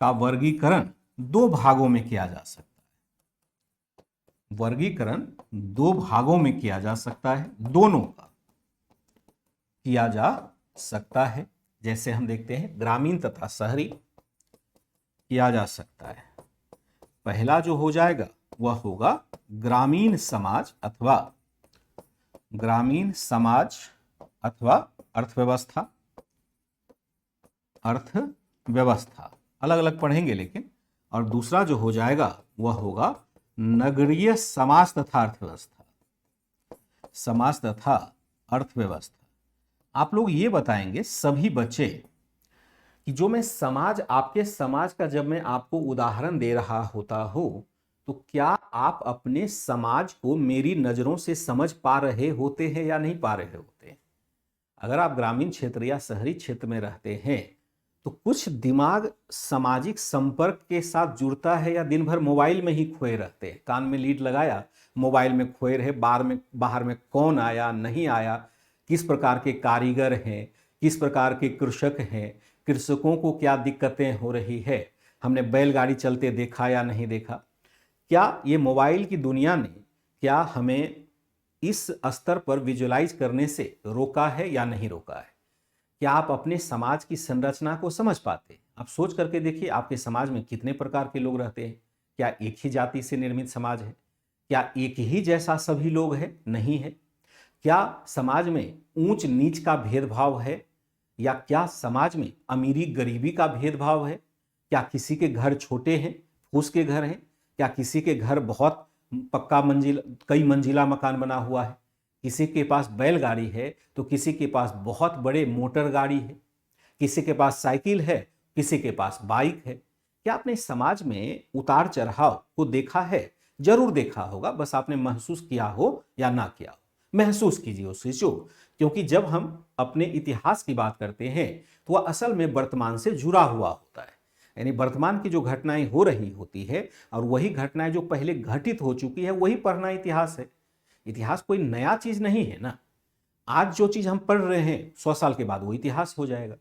का वर्गीकरण दो भागों में किया जा सकता है। वर्गीकरण दो भागों में किया जा सकता है, दोनों का किया जा सकता है। जैसे हम देखते हैं ग्रामीण तथा शहरी किया जा सकता है। पहला जो हो जाएगा वह होगा ग्रामीण समाज अथवा अर्थव्यवस्था अलग अलग पढ़ेंगे लेकिन। और दूसरा जो हो जाएगा वह होगा नगरीय समाज तथा अर्थव्यवस्था। आप लोग ये बताएंगे सभी बच्चे कि जो मैं आपके समाज का जब मैं आपको उदाहरण दे रहा होता हूं तो क्या आप अपने समाज को मेरी नजरों से समझ पा रहे होते हैं या नहीं पा रहे होते हैं? अगर आप ग्रामीण क्षेत्र या शहरी क्षेत्र में रहते हैं तो कुछ दिमाग सामाजिक संपर्क के साथ जुड़ता है या दिन भर मोबाइल में ही खोए रहते हैं, कान में लीड लगाया, मोबाइल में खोए रहे, बाहर में कौन आया नहीं आया, किस प्रकार के कारीगर हैं, किस प्रकार के कृषक हैं, कृषकों को क्या दिक्कतें हो रही है, हमने बैलगाड़ी चलते देखा या नहीं देखा। क्या ये मोबाइल की दुनिया ने क्या हमें इस स्तर पर विजुलाइज करने से रोका है या नहीं रोका है? क्या आप अपने समाज की संरचना को समझ पाते? आप सोच करके देखिए, आपके समाज में कितने प्रकार के लोग रहते हैं? क्या एक ही जाति से निर्मित समाज है? क्या एक ही जैसा सभी लोग हैं? नहीं है। क्या समाज में ऊंच नीच का भेदभाव है? या क्या समाज में अमीरी गरीबी का भेदभाव है? क्या किसी के घर छोटे हैं, फूस के घर हैं? क्या किसी के घर बहुत कई मंजिला मकान बना हुआ है? किसी के पास बैलगाड़ी है तो किसी के पास बहुत बड़े मोटर गाड़ी है? किसी के पास साइकिल है, किसी के पास बाइक है। क्या आपने समाज में उतार चढ़ाव को देखा है? जरूर देखा होगा, बस आपने महसूस किया हो या ना किया हो। महसूस कीजिए उस चीज को, क्योंकि जब हम अपने इतिहास की बात करते हैं तो वह असल में वर्तमान से जुड़ा हुआ होता है। यानी वर्तमान की जो घटनाएं हो रही होती है और वही घटनाएं जो पहले घटित हो चुकी है वही पढ़ना इतिहास है। इतिहास कोई नया चीज नहीं है ना। आज जो चीज हम पढ़ रहे हैं 100 साल के बाद वो इतिहास हो जाएगा।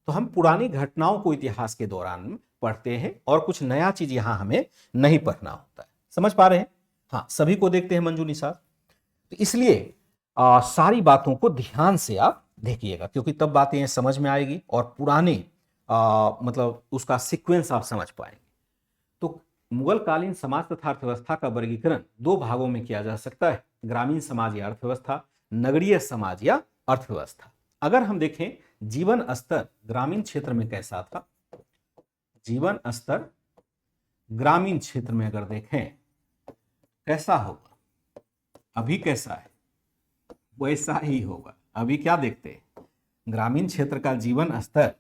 तो हम पुरानी घटनाओं को इतिहास के दौरान पढ़ते हैं और कुछ नया चीज यहां हमें नहीं पढ़ना होता है। समझ पा रहे हैं? हाँ, सभी को देखते हैं मंजू निसार। तो इसलिए सारी बातों को ध्यान से आप देखिएगा, क्योंकि तब बातें समझ में आएगी और पुराने मतलब उसका सीक्वेंस आप समझ पाएंगे। तो मुगल कालीन समाज तथा अर्थव्यवस्था का वर्गीकरण दो भागों में किया जा सकता है, ग्रामीण समाज या अर्थव्यवस्था, नगरीय समाज या अर्थव्यवस्था। अगर हम देखें जीवन स्तर ग्रामीण क्षेत्र में कैसा था, जीवन स्तर ग्रामीण क्षेत्र में अगर देखें कैसा होगा, अभी कैसा है वैसा ही होगा। अभी क्या देखते हैं, ग्रामीण क्षेत्र का जीवन स्तर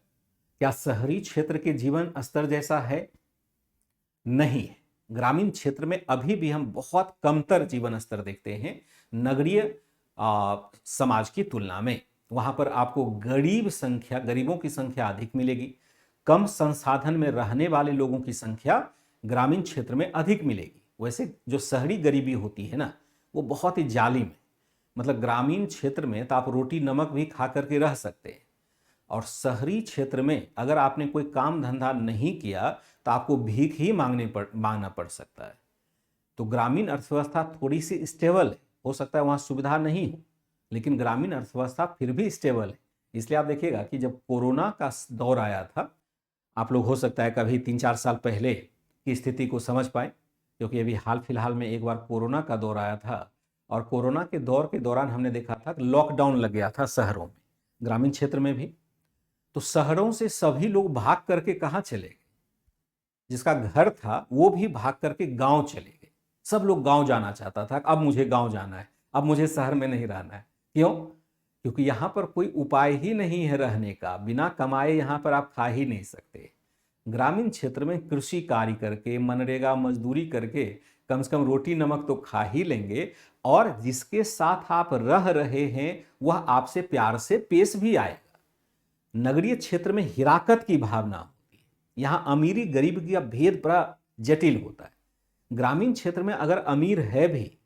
क्या शहरी क्षेत्र के जीवन स्तर जैसा है? नहीं है। ग्रामीण क्षेत्र में अभी भी हम बहुत कमतर जीवन स्तर देखते हैं नगरीय समाज की तुलना में। वहां पर आपको गरीबों की संख्या अधिक मिलेगी। कम संसाधन में रहने वाले लोगों की संख्या ग्रामीण क्षेत्र में अधिक मिलेगी। वैसे जो शहरी गरीबी होती है ना, वो बहुत ही जालिम है। मतलब ग्रामीण क्षेत्र में तो आप रोटी नमक भी खा करके रह सकते हैं, और शहरी क्षेत्र में अगर आपने कोई काम धंधा नहीं किया तो आपको भीख ही मांगना पड़ सकता है। तो ग्रामीण अर्थव्यवस्था थोड़ी सी स्टेबल है। हो सकता है वहाँ सुविधा नहीं हो, लेकिन ग्रामीण अर्थव्यवस्था फिर भी स्टेबल है। इसलिए आप देखिएगा कि जब कोरोना का दौर आया था, आप लोग हो सकता है कभी 3-4 साल पहले की स्थिति को समझ पाए, क्योंकि अभी हाल फिलहाल में एक बार कोरोना का दौर आया था और कोरोना के दौर के दौरान हमने देखा था कि लॉकडाउन लग गया था शहरों में, ग्रामीण क्षेत्र में भी। तो शहरों से सभी लोग भाग करके कहाँ चले गए? जिसका घर था वो भी भाग करके गांव चले गए। सब लोग गांव जाना चाहता था, अब मुझे गांव जाना है, अब मुझे शहर में नहीं रहना है। क्यों? क्योंकि यहां पर कोई उपाय ही नहीं है रहने का। बिना कमाए यहां पर आप खा ही नहीं सकते। ग्रामीण क्षेत्र में कृषि कार्य करके, मनरेगा मजदूरी करके कम से कम रोटी नमक तो खा ही लेंगे, और जिसके साथ आप रह रहे हैं वह आपसे प्यार से पेश भी आएगा। नगरीय क्षेत्र में हिराकत की भावना होती है। यहां अमीरी गरीबी का भेद बड़ा जटिल होता है। ग्रामीण क्षेत्र में अगर अमीर है भी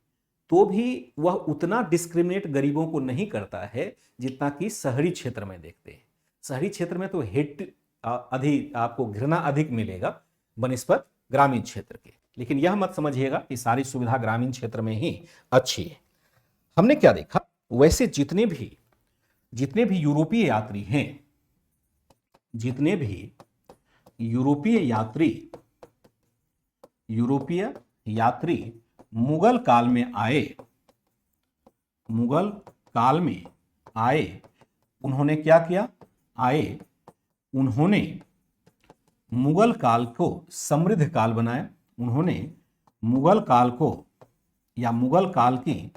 तो भी वह उतना डिस्क्रिमिनेट गरीबों को नहीं करता है जितना कि शहरी क्षेत्र में देखते हैं। शहरी क्षेत्र में तो हेट अधिक, आपको घृणा अधिक मिलेगा बनिस्बत ग्रामीण क्षेत्र के। लेकिन यह मत समझिएगा कि सारी सुविधा ग्रामीण क्षेत्र में ही अच्छी है। हमने क्या देखा, वैसे जितने भी यूरोपीय यात्री हैं, जितने भी यूरोपीय यात्री मुगल काल में आए, उन्होंने क्या किया? उन्होंने मुगल काल को समृद्ध काल बनाया। उन्होंने मुगल काल को या मुगल काल की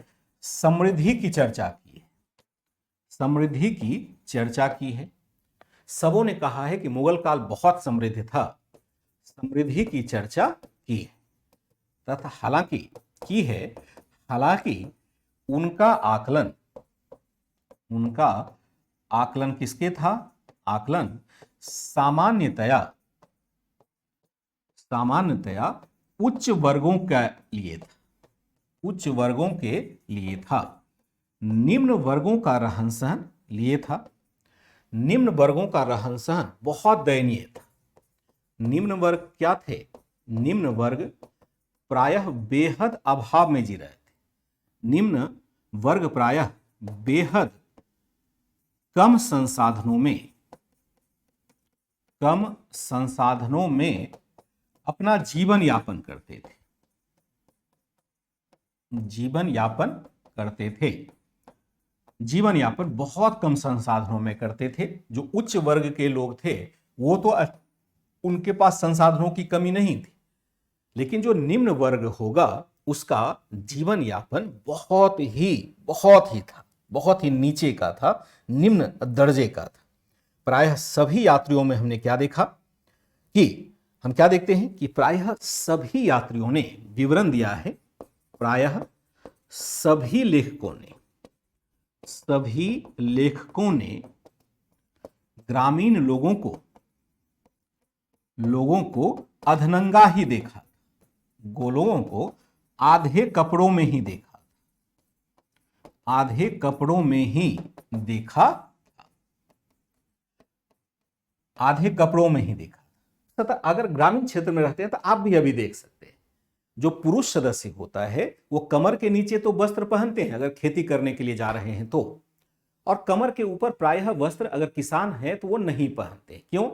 समृद्धि की चर्चा की है। सबों ने कहा है कि मुगल काल बहुत समृद्ध था, समृद्धि की चर्चा की है तथा हालांकि उनका आकलन किसके था? आकलन सामान्यतया उच्च वर्गों के लिए था, निम्न वर्गों का रहन सहन लिए था। निम्न वर्गों का रहन सहन बहुत दयनीय था। निम्न वर्ग क्या थे? निम्न वर्ग प्रायः बेहद अभाव में जी रहे थे। निम्न वर्ग प्रायः बेहद कम संसाधनों में अपना जीवन यापन करते थे। जीवन यापन बहुत कम संसाधनों में करते थे। जो उच्च वर्ग के लोग थे वो तो उनके पास संसाधनों की कमी नहीं थी, लेकिन जो निम्न वर्ग होगा उसका जीवन यापन बहुत ही था, बहुत ही नीचे का था, निम्न दर्जे का था। प्रायः सभी यात्रियों में हमने क्या देखा कि हम क्या देखते हैं कि प्रायः सभी यात्रियों ने विवरण दिया है, प्रायः सभी लेखकों ने ग्रामीण लोगों को अधनंगा ही देखा, लोगों को आधे कपड़ों में ही देखा, आधे कपड़ों में ही देखा, आधे कपड़ों में ही देखा। तथा अगर ग्रामीण क्षेत्र में रहते हैं तो आप भी अभी देख सकते हैं, जो पुरुष सदस्य होता है वो कमर के नीचे तो वस्त्र पहनते हैं अगर खेती करने के लिए जा रहे हैं तो, और कमर के ऊपर प्रायः वस्त्र अगर किसान है तो वो नहीं पहनते। क्यों?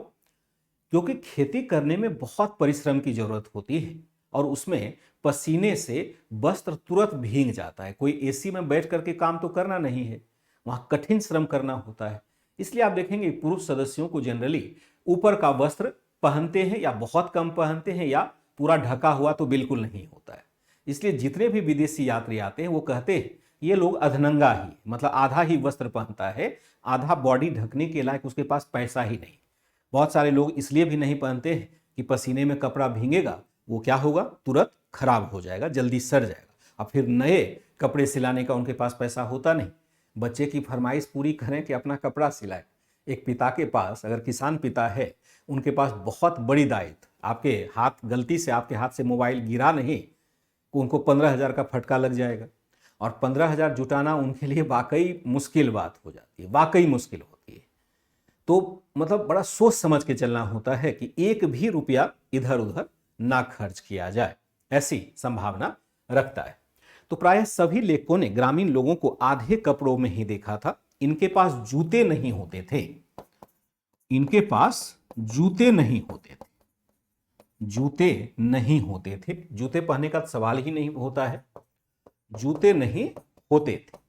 क्योंकि खेती करने में बहुत परिश्रम की जरूरत होती है और उसमें पसीने से वस्त्र तुरंत भीग जाता है। कोई एसी में बैठ करके काम तो करना नहीं है, वहां कठिन श्रम करना होता है। इसलिए आप देखेंगे पुरुष सदस्यों को जनरली ऊपर का वस्त्र पहनते हैं या बहुत कम पहनते हैं या पूरा ढका हुआ तो बिल्कुल नहीं होता है। इसलिए जितने भी विदेशी यात्री आते हैं वो कहते हैं ये लोग अधनंगा ही, मतलब आधा ही वस्त्र पहनता है, आधा बॉडी ढकने के लायक उसके पास पैसा ही नहीं। बहुत सारे लोग इसलिए भी नहीं पहनते हैं कि पसीने में कपड़ा भीगेगा, वो क्या होगा, तुरंत खराब हो जाएगा, जल्दी सड़ जाएगा, अब फिर नए कपड़े सिलाने का उनके पास पैसा होता नहीं। बच्चे की फरमाइश पूरी करें कि अपना कपड़ा सिलाए। एक पिता के पास, अगर किसान पिता है, उनके पास बहुत बड़ी दायित्व, आपके हाथ गलती से आपके हाथ से मोबाइल गिरा नहीं, उनको 15,000 का फटका लग जाएगा और 15,000 जुटाना उनके लिए वाकई मुश्किल बात हो जाती है, वाकई मुश्किल होती है। तो मतलब बड़ा सोच समझ के चलना होता है कि एक भी रुपया इधर उधर ना खर्च किया जाए, ऐसी संभावना रखता है। तो प्रायः सभी लेखकों ने ग्रामीण लोगों को आधे कपड़ों में ही देखा था। इनके पास जूते नहीं होते थे, इनके पास जूते नहीं होते थे, जूते नहीं होते थे, जूते पहनने का सवाल ही नहीं होता है, जूते नहीं होते थे,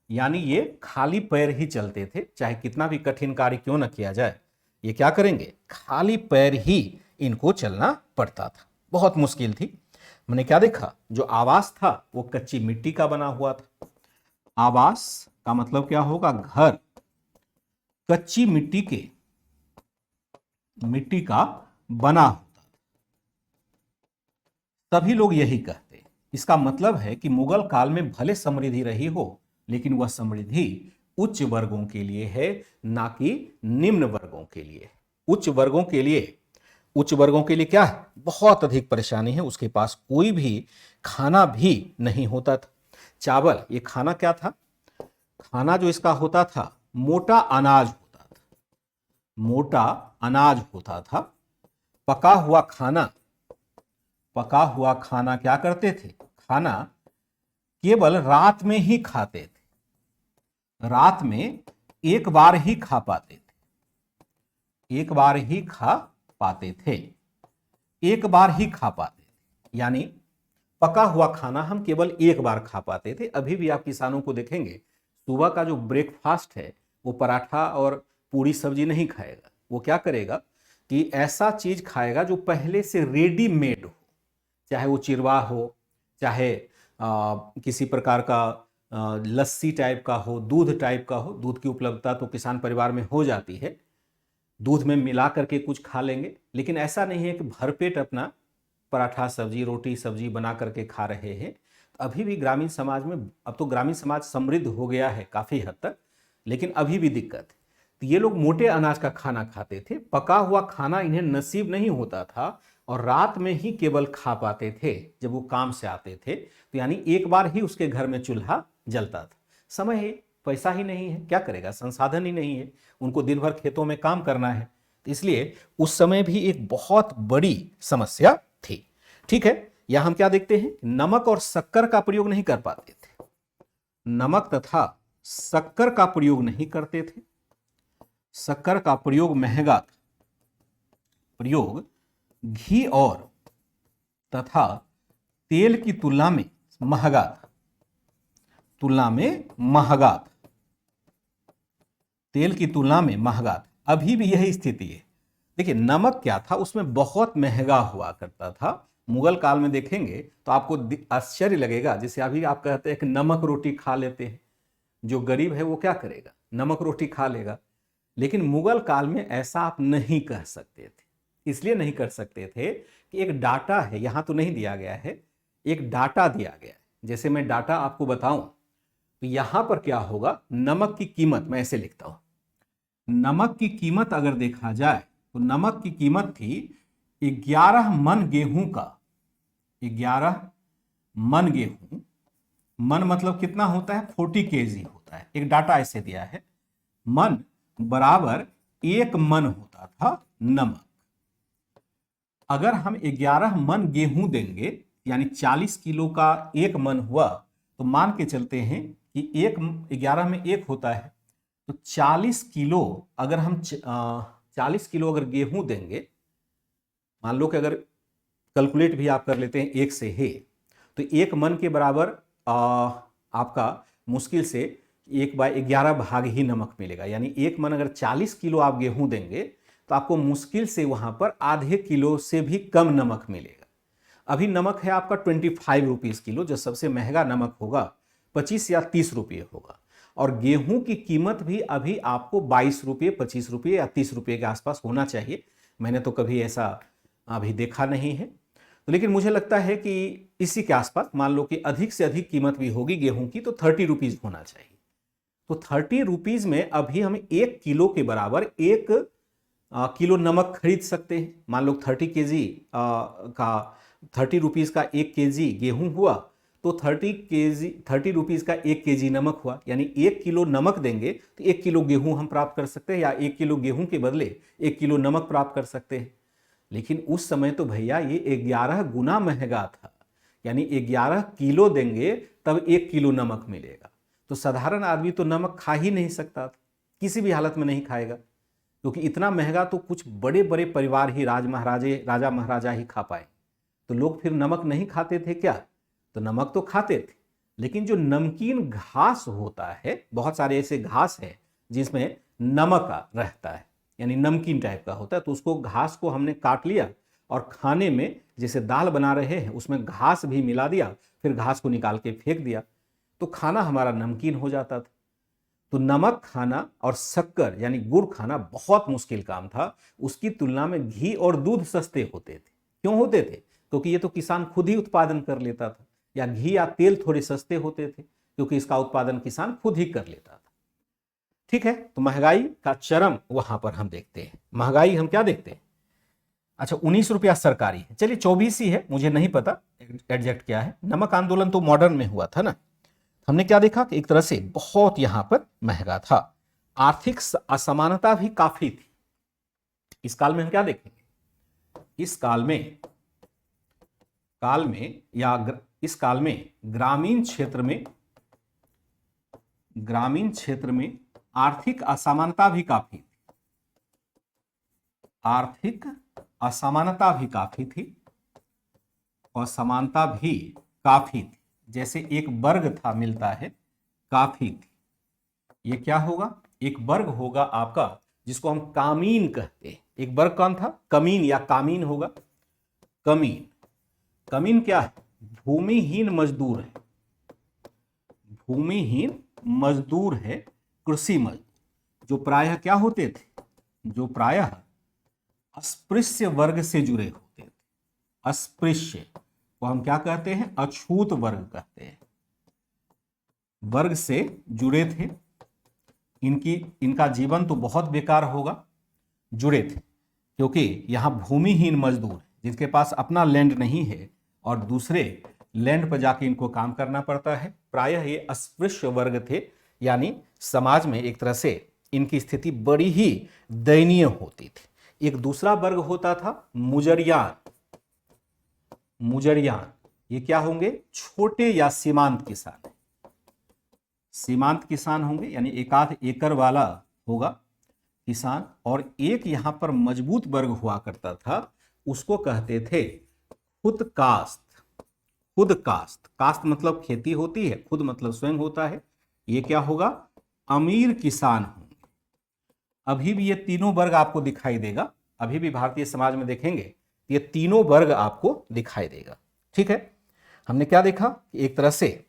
यानी ये खाली पैर ही चलते थे। चाहे कितना भी कठिन कार्य क्यों न किया जाए, ये क्या करेंगे, खाली पैर ही इनको चलना पड़ता था, बहुत मुश्किल थी। मैंने क्या देखा, जो आवास था वो कच्ची मिट्टी का बना हुआ था। आवास का मतलब क्या होगा, घर, कच्ची मिट्टी का बना होता। सभी लोग यही कहते। इसका मतलब है कि मुगल काल में भले समृद्धि रही हो, लेकिन वह समृद्धि उच्च वर्गों के लिए है, ना कि निम्न वर्गों के लिए। उच्च वर्गों के लिए क्या है, बहुत अधिक परेशानी है। उसके पास कोई भी खाना भी नहीं होता था। चावल, ये खाना क्या था, खाना जो इसका होता था मोटा अनाज होता था, मोटा अनाज होता था। पका हुआ खाना क्या करते थे, खाना केवल रात में ही खाते थे, रात में एक बार ही खा पाते थे, एक बार ही खा पाते थे, एक बार ही खा पाते थे, यानी पका हुआ खाना हम केवल एक बार खा पाते थे। अभी भी आप किसानों को देखेंगे, सुबह का जो ब्रेकफास्ट है वो पराठा और पूरी सब्जी नहीं खाएगा, वो क्या करेगा कि ऐसा चीज खाएगा जो पहले से रेडीमेड हो, चाहे वो चिरवा हो, चाहे किसी प्रकार का लस्सी टाइप का हो, दूध टाइप का हो। दूध की उपलब्धता तो किसान परिवार में हो जाती है, दूध में मिला करके कुछ खा लेंगे, लेकिन ऐसा नहीं है कि भरपेट अपना पराठा सब्जी रोटी सब्जी बना करके खा रहे हैं। तो अभी भी ग्रामीण समाज में, अब तो ग्रामीण समाज समृद्ध हो गया है काफ़ी हद तक, लेकिन अभी भी दिक्कत है। तो ये लोग मोटे अनाज का खाना खाते थे, पका हुआ खाना इन्हें नसीब नहीं होता था और रात में ही केवल खा पाते थे जब वो काम से आते थे। तो यानी एक बार ही उसके घर में चूल्हा जलता था। समय है, पैसा ही नहीं है, क्या करेगा, संसाधन ही नहीं है, उनको दिन भर खेतों में काम करना है। तो इसलिए उस समय भी एक बहुत बड़ी समस्या थी। ठीक है, यहां हम क्या देखते हैं, नमक और शक्कर का प्रयोग नहीं कर पाते थे, नमक तथा शक्कर का प्रयोग नहीं करते थे। शक्कर का प्रयोग महंगा था, प्रयोग घी और तथा तेल की तुलना में महंगा था, तेल की तुलना में महंगा था। अभी भी यही स्थिति है। देखिए, नमक क्या था, उसमें बहुत महंगा हुआ करता था। मुगल काल में देखेंगे तो आपको आश्चर्य लगेगा, जैसे अभी आप कहते हैं कि नमक रोटी खा लेते हैं, जो गरीब है वो क्या करेगा, नमक रोटी खा लेगा, लेकिन मुगल काल में ऐसा आप नहीं कह सकते थे। इसलिए नहीं कर सकते थे कि एक डाटा है, यहां तो नहीं दिया गया है, एक डाटा दिया गया है। जैसे मैं डाटा आपको बताऊं तो यहां पर क्या होगा, नमक की कीमत मैं ऐसे लिखता हूं, नमक की कीमत अगर देखा जाए तो नमक की कीमत थी 11 मन गेहूं का, 11 मन गेहूं, मन मतलब कितना होता है, 40 केजी होता है, एक डाटा ऐसे दिया है, मन बराबर 1 मन होता था नमक। अगर हम 11 मन गेहूं देंगे यानी 40 किलो का 1 मन हुआ, तो मान के चलते हैं कि 11 में 1 होता है, तो 40 किलो अगर हम 40 किलो अगर गेहूं देंगे, मान लो कि अगर कैलकुलेट भी आप कर लेते हैं 1 से है, तो 1 मन के बराबर आपका मुश्किल से 1/11 भाग ही नमक मिलेगा। यानी 1 मन अगर 40 किलो आप गेहूं देंगे तो आपको मुश्किल से वहां पर आधे किलो से भी कम नमक मिलेगा। अभी नमक है आपका 25 रुपीज किलो, जो सबसे महंगा नमक होगा 25 या 30 रुपये होगा, और गेहूं की कीमत भी अभी आपको 22 रुपये, 25 रुपये या 30 रुपये के आसपास होना चाहिए। मैंने तो कभी ऐसा अभी देखा नहीं है, तो लेकिन मुझे लगता है कि इसी के आसपास, मान लो कि अधिक से अधिक कीमत भी होगी गेहूं की, तो 30 रुपीज होना चाहिए। तो 30 रुपीज में अभी हम 1 किलो के बराबर 1 किलो नमक खरीद सकते हैं। मान लो 30 रुपीज का 1 केजी गेहूं हुआ, तो 30 रुपीज का 1 केजी नमक हुआ, यानी 1 किलो नमक देंगे तो 1 किलो गेहूं हम प्राप्त कर सकते हैं, या 1 किलो गेहूं के बदले 1 किलो नमक प्राप्त कर सकते हैं। लेकिन उस समय तो भैया ये 11 गुना महंगा था, यानी 11 किलो देंगे तब 1 किलो नमक मिलेगा। तो साधारण आदमी तो नमक खा ही नहीं सकता था, किसी भी हालत में नहीं खाएगा, क्योंकि इतना महंगा तो कुछ बड़े बड़े परिवार ही, राजा महाराजा ही खा पाए। तो लोग फिर नमक नहीं खाते थे क्या, तो नमक तो खाते थे, लेकिन जो नमकीन घास होता है, बहुत सारे ऐसे घास है जिसमें नमक रहता है, यानी नमकीन टाइप का होता है, तो उसको घास को हमने काट लिया और खाने में, जैसे दाल बना रहे हैं उसमें घास भी मिला दिया, फिर घास को निकाल के फेंक दिया, तो खाना हमारा नमकीन हो जाता था। तो नमक खाना और शक्कर यानी गुड़ खाना बहुत मुश्किल काम था। उसकी तुलना में घी और दूध सस्ते होते थे। क्यों होते थे? क्योंकि ये तो किसान खुद ही उत्पादन कर लेता था, या घी या तेल थोड़े सस्ते होते थे क्योंकि इसका उत्पादन किसान खुद ही कर लेता था। ठीक है, तो महंगाई का चरम वहां पर हम देखते हैं। महंगाई हम क्या देखते हैं? अच्छा, 19 रुपया सरकारी है, चलिए 24 ही है, मुझे नहीं पता एग्जैक्ट क्या है। नमक आंदोलन तो मॉडर्न में हुआ था ना, हमने क्या देखा कि एक तरह से बहुत यहां पर महंगा था। आर्थिक असमानता भी काफी थी। इस काल में हम क्या देखेंगे? इस काल में ग्रामीण क्षेत्र में आर्थिक असमानता भी काफी थी। आर्थिक असमानता भी काफी थी और समानता भी काफी थी। जैसे एक वर्ग था, मिलता है, काफी थी। ये क्या होगा? एक वर्ग होगा आपका जिसको हम कामीन कहते हैं। एक वर्ग कौन था? कमीन या कामीन होगा। कमीन क्या है? भूमिहीन मजदूर है। भूमिहीन मजदूर है, कृषि मजदूर, जो प्रायः क्या होते थे? जो प्रायः अस्पृश्य वर्ग से जुड़े होते थे। अस्पृश्य को हम क्या कहते हैं? अछूत वर्ग कहते हैं। वर्ग से जुड़े थे, इनका जीवन तो बहुत बेकार होगा। जुड़े थे क्योंकि यहां भूमिहीन मजदूर जिनके पास अपना लैंड नहीं है और दूसरे लैंड पर जाके इनको काम करना पड़ता है। प्रायः ये अस्पृश्य वर्ग थे, यानी समाज में एक तरह से इनकी स्थिति बड़ी ही दयनीय होती थी। एक दूसरा वर्ग होता था मुजरियान। ये क्या होंगे? छोटे या सीमांत किसान। सीमांत किसान होंगे, यानी एकाध एकड़ वाला होगा किसान। और एक यहां पर मजबूत वर्ग हुआ करता था, उसको कहते थे खुद कास्त। कास्त मतलब खेती होती है, खुद मतलब स्वयं होता है। ये क्या होगा? अमीर किसान होंगे। अभी भी ये तीनों वर्ग आपको दिखाई देगा, अभी भी भारतीय समाज में देखेंगे ये तीनों वर्ग आपको दिखाई देगा। ठीक है, हमने क्या देखा? एक तरह से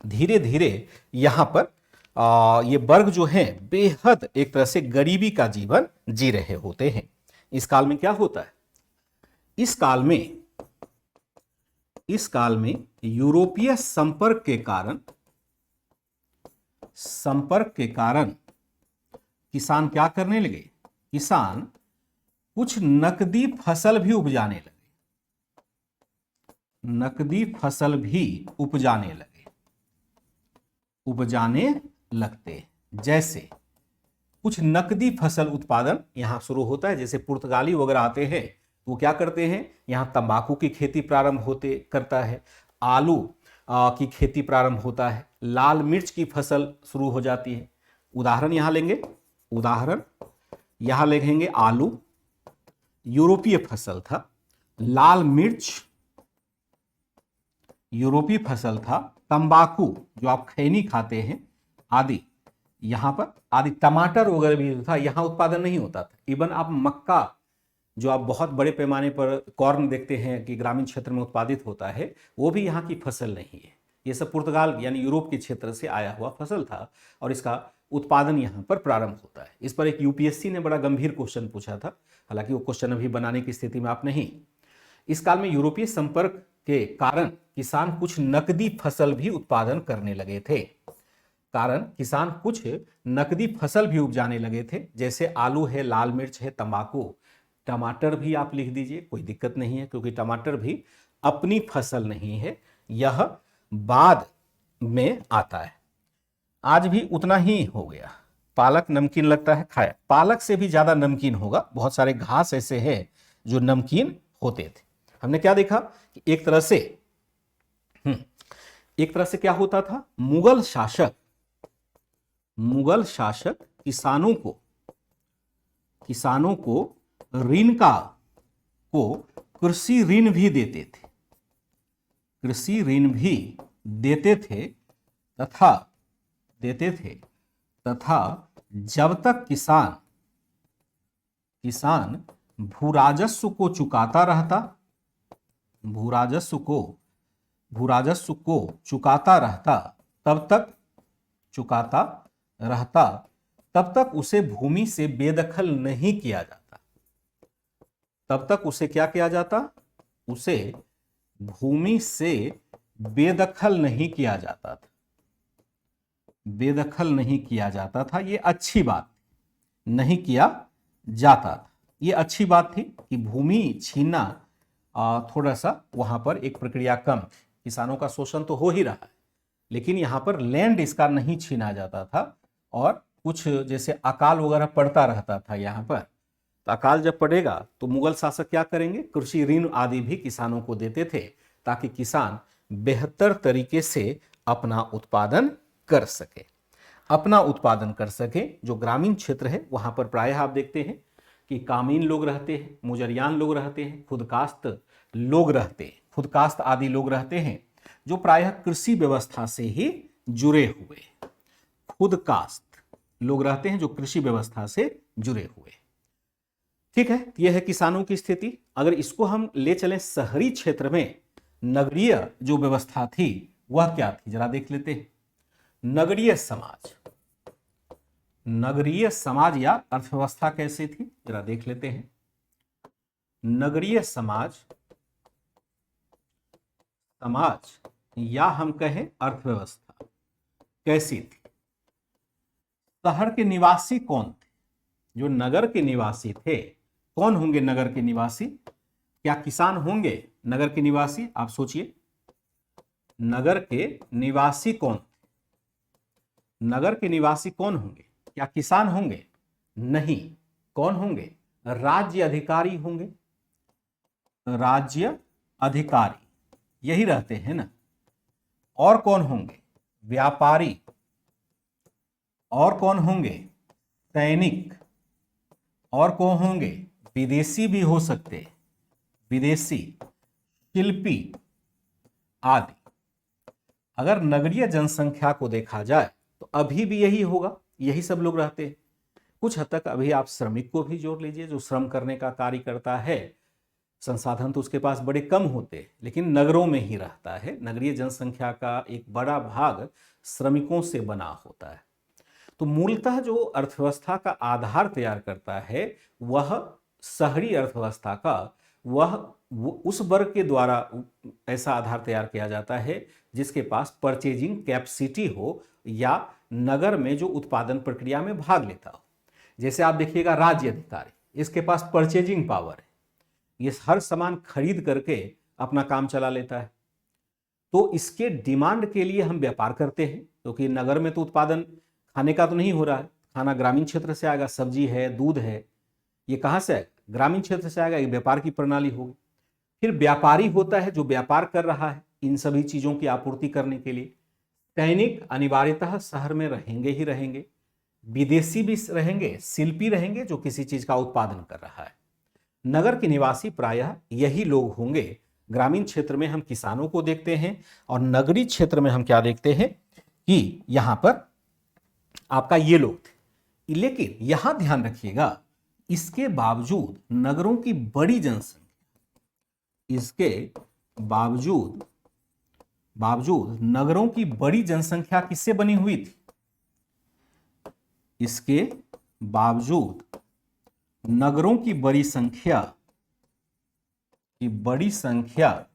धीरे धीरे यहां पर ये वर्ग जो है बेहद एक तरह से गरीबी का जीवन जी रहे होते हैं। इस काल में क्या होता है, इस काल में यूरोपीय संपर्क के कारण किसान क्या करने लगे, किसान कुछ नकदी फसल भी उपजाने लगते। जैसे कुछ नकदी फसल उत्पादन यहां शुरू होता है। जैसे पुर्तगाली वगैरह आते हैं तो वो क्या करते हैं, यहां तंबाकू की खेती प्रारंभ करता है, आलू की खेती प्रारंभ होता है, लाल मिर्च की फसल शुरू हो जाती है। उदाहरण यहां लेंगे आलू यूरोपीय फसल था, लाल मिर्च यूरोपीय फसल था, तंबाकू जो आप खैनी खाते हैं आदि, यहां पर आदि टमाटर वगैरह भी था, यहां उत्पादन नहीं होता था। इवन आप मक्का जो आप बहुत बड़े पैमाने पर कॉर्न देखते हैं कि ग्रामीण क्षेत्र में उत्पादित होता है, वो भी यहाँ की फसल नहीं है। ये सब पुर्तगाल यानी यूरोप के क्षेत्र से आया हुआ फसल था और इसका उत्पादन यहाँ पर प्रारंभ होता है। इस पर एक यूपीएससी ने बड़ा गंभीर क्वेश्चन पूछा था, हालांकि वो क्वेश्चन अभी बनाने की स्थिति में आप नहीं। इस काल में यूरोपीय संपर्क के कारण किसान कुछ नकदी फसल भी उत्पादन करने लगे थे। उपजाने लगे थे, जैसे आलू है, लाल मिर्च है, तंबाकू, टमाटर भी आप लिख दीजिए, कोई दिक्कत नहीं है, क्योंकि टमाटर भी अपनी फसल नहीं है, यह बाद में आता है। आज भी उतना ही हो गया। पालक नमकीन लगता है, खाया, पालक से भी ज्यादा नमकीन होगा। बहुत सारे घास ऐसे हैं जो नमकीन होते थे। हमने क्या देखा कि एक तरह से क्या होता था, मुगल शासक किसानों को कृषि ऋण भी देते थे तथा जब तक किसान भूराजस्व को चुकाता रहता तब तक उसे भूमि से बेदखल नहीं किया जाता। तब तक उसे क्या किया जाता, उसे भूमि से बेदखल नहीं किया जाता था। ये अच्छी बात नहीं किया जाता था। ये अच्छी बात थी कि भूमि छीनना थोड़ा सा वहां पर एक प्रक्रिया कम, किसानों का शोषण तो हो ही रहा है, लेकिन यहां पर लैंड इसका नहीं छीना जाता था। और कुछ जैसे अकाल वगैरह पड़ता रहता था यहाँ पर, तो अकाल जब पड़ेगा तो मुगल शासक क्या करेंगे, कृषि ऋण आदि भी किसानों को देते थे ताकि किसान बेहतर तरीके से अपना उत्पादन कर सके। जो ग्रामीण क्षेत्र है वहां पर प्रायः आप देखते हैं कि कामीन लोग रहते हैं, मुजरियान लोग रहते हैं, खुदकास्त आदि लोग रहते हैं, जो प्रायः कृषि व्यवस्था से ही जुड़े हुए खुदकास्त लोग रहते हैं, जो कृषि व्यवस्था से जुड़े हुए। ठीक है, यह है किसानों की स्थिति। अगर इसको हम ले चलें शहरी क्षेत्र में, नगरीय जो व्यवस्था थी वह क्या थी, जरा देख लेते हैं। नगरीय समाज या अर्थव्यवस्था कैसे थी, जरा देख लेते हैं। नगरीय समाज या हम कहें अर्थव्यवस्था कैसी थी। शहर के निवासी कौन थे, जो नगर के निवासी थे, कौन होंगे नगर के निवासी, क्या किसान होंगे नगर के निवासी? आप सोचिए, नगर के निवासी कौन थे? नगर के निवासी कौन होंगे? क्या किसान होंगे? नहीं। कौन होंगे? राज्य अधिकारी होंगे। राज्य अधिकारी यही रहते हैं ना। और कौन होंगे? व्यापारी। और कौन होंगे? सैनिक। और कौन होंगे? विदेशी भी हो सकते, विदेशी, शिल्पी आदि। अगर नगरीय जनसंख्या को देखा जाए तो अभी भी यही होगा, यही सब लोग रहते हैं। कुछ हद तक अभी आप श्रमिक को भी जोड़ लीजिए, जो श्रम करने का कार्य करता है, संसाधन तो उसके पास बड़े कम होते, लेकिन नगरों में ही रहता है। नगरीय जनसंख्या का एक बड़ा भाग श्रमिकों से बना होता है। तो मूलतः जो अर्थव्यवस्था का आधार तैयार करता है वह शहरी अर्थव्यवस्था का वह उस वर्ग के द्वारा ऐसा आधार तैयार किया जाता है जिसके पास परचेजिंग कैपेसिटी हो या नगर में जो उत्पादन प्रक्रिया में भाग लेता हो। जैसे आप देखिएगा राज्य अधिकारी, इसके पास परचेजिंग पावर है, ये हर सामान खरीद करके अपना काम चला लेता है। तो इसके डिमांड के लिए हम व्यापार करते हैं, क्योंकि नगर में तो उत्पादन खाने का तो नहीं हो रहा है, खाना ग्रामीण क्षेत्र से आएगा, सब्जी है, दूध है, ये कहाँ से आएगा? ग्रामीण क्षेत्र से आएगा, ये व्यापार की प्रणाली होगी। फिर व्यापारी होता है जो व्यापार कर रहा है इन सभी चीजों की आपूर्ति करने के लिए। सैनिक अनिवार्यतः शहर में रहेंगे ही रहेंगे, विदेशी भी रहेंगे, शिल्पी रहेंगे जो किसी चीज का उत्पादन कर रहा है। नगर के निवासी प्रायः यही लोग होंगे। ग्रामीण क्षेत्र में हम किसानों को देखते हैं और नगरीय क्षेत्र में हम क्या देखते हैं कि यहां पर आपका ये लोग थे। लेकिन यहां ध्यान रखिएगा, इसके बावजूद नगरों की बड़ी जनसंख्या, इसके बावजूद नगरों की बड़ी जनसंख्या किससे बनी हुई थी? इसके बावजूद नगरों की बड़ी संख्या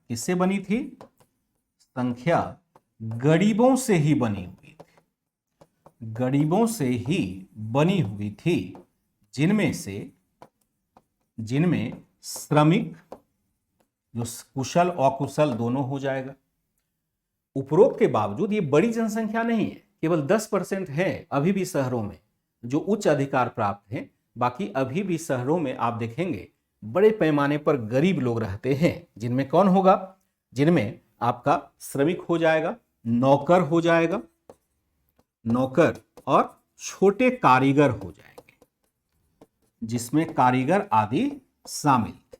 किससे बनी थी? संख्या गरीबों से ही बनी हुई थी, गरीबों से ही बनी हुई थी, जिनमें श्रमिक, जो कुशल अकुशल दोनों हो जाएगा। उपरोक्त के बावजूद ये बड़ी जनसंख्या नहीं है, केवल 10% है अभी भी शहरों में जो उच्च अधिकार प्राप्त हैं। बाकी अभी भी शहरों में आप देखेंगे बड़े पैमाने पर गरीब लोग रहते हैं, जिनमें कौन होगा? जिनमें आपका श्रमिक हो जाएगा, नौकर हो जाएगा, नौकर और छोटे कारीगर हो जाएंगे, जिसमें कारीगर आदि शामिल थे।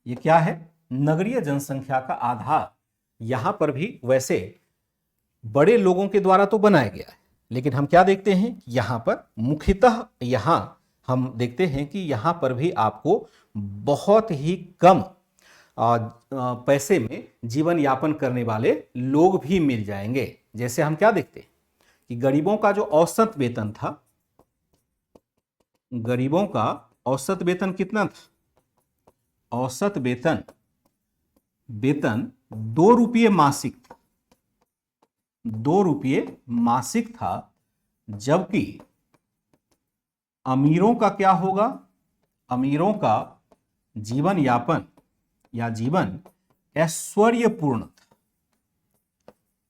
ये क्या है? नगरीय जनसंख्या का आधार। यहां पर भी वैसे बड़े लोगों के द्वारा तो बनाया गया है, लेकिन हम क्या देखते हैं यहां पर मुख्यतः यहां हम देखते हैं कि यहां पर भी आपको बहुत ही कम पैसे में जीवन यापन करने वाले लोग भी मिल जाएंगे। जैसे हम क्या देखते हैं कि गरीबों का जो औसत वेतन था, गरीबों का औसत वेतन कितना था? औसत वेतन 2 रुपये मासिक था, 2 रुपये मासिक था। जबकि अमीरों का क्या होगा? अमीरों का जीवन यापन या जीवन ऐश्वर्यपूर्ण था,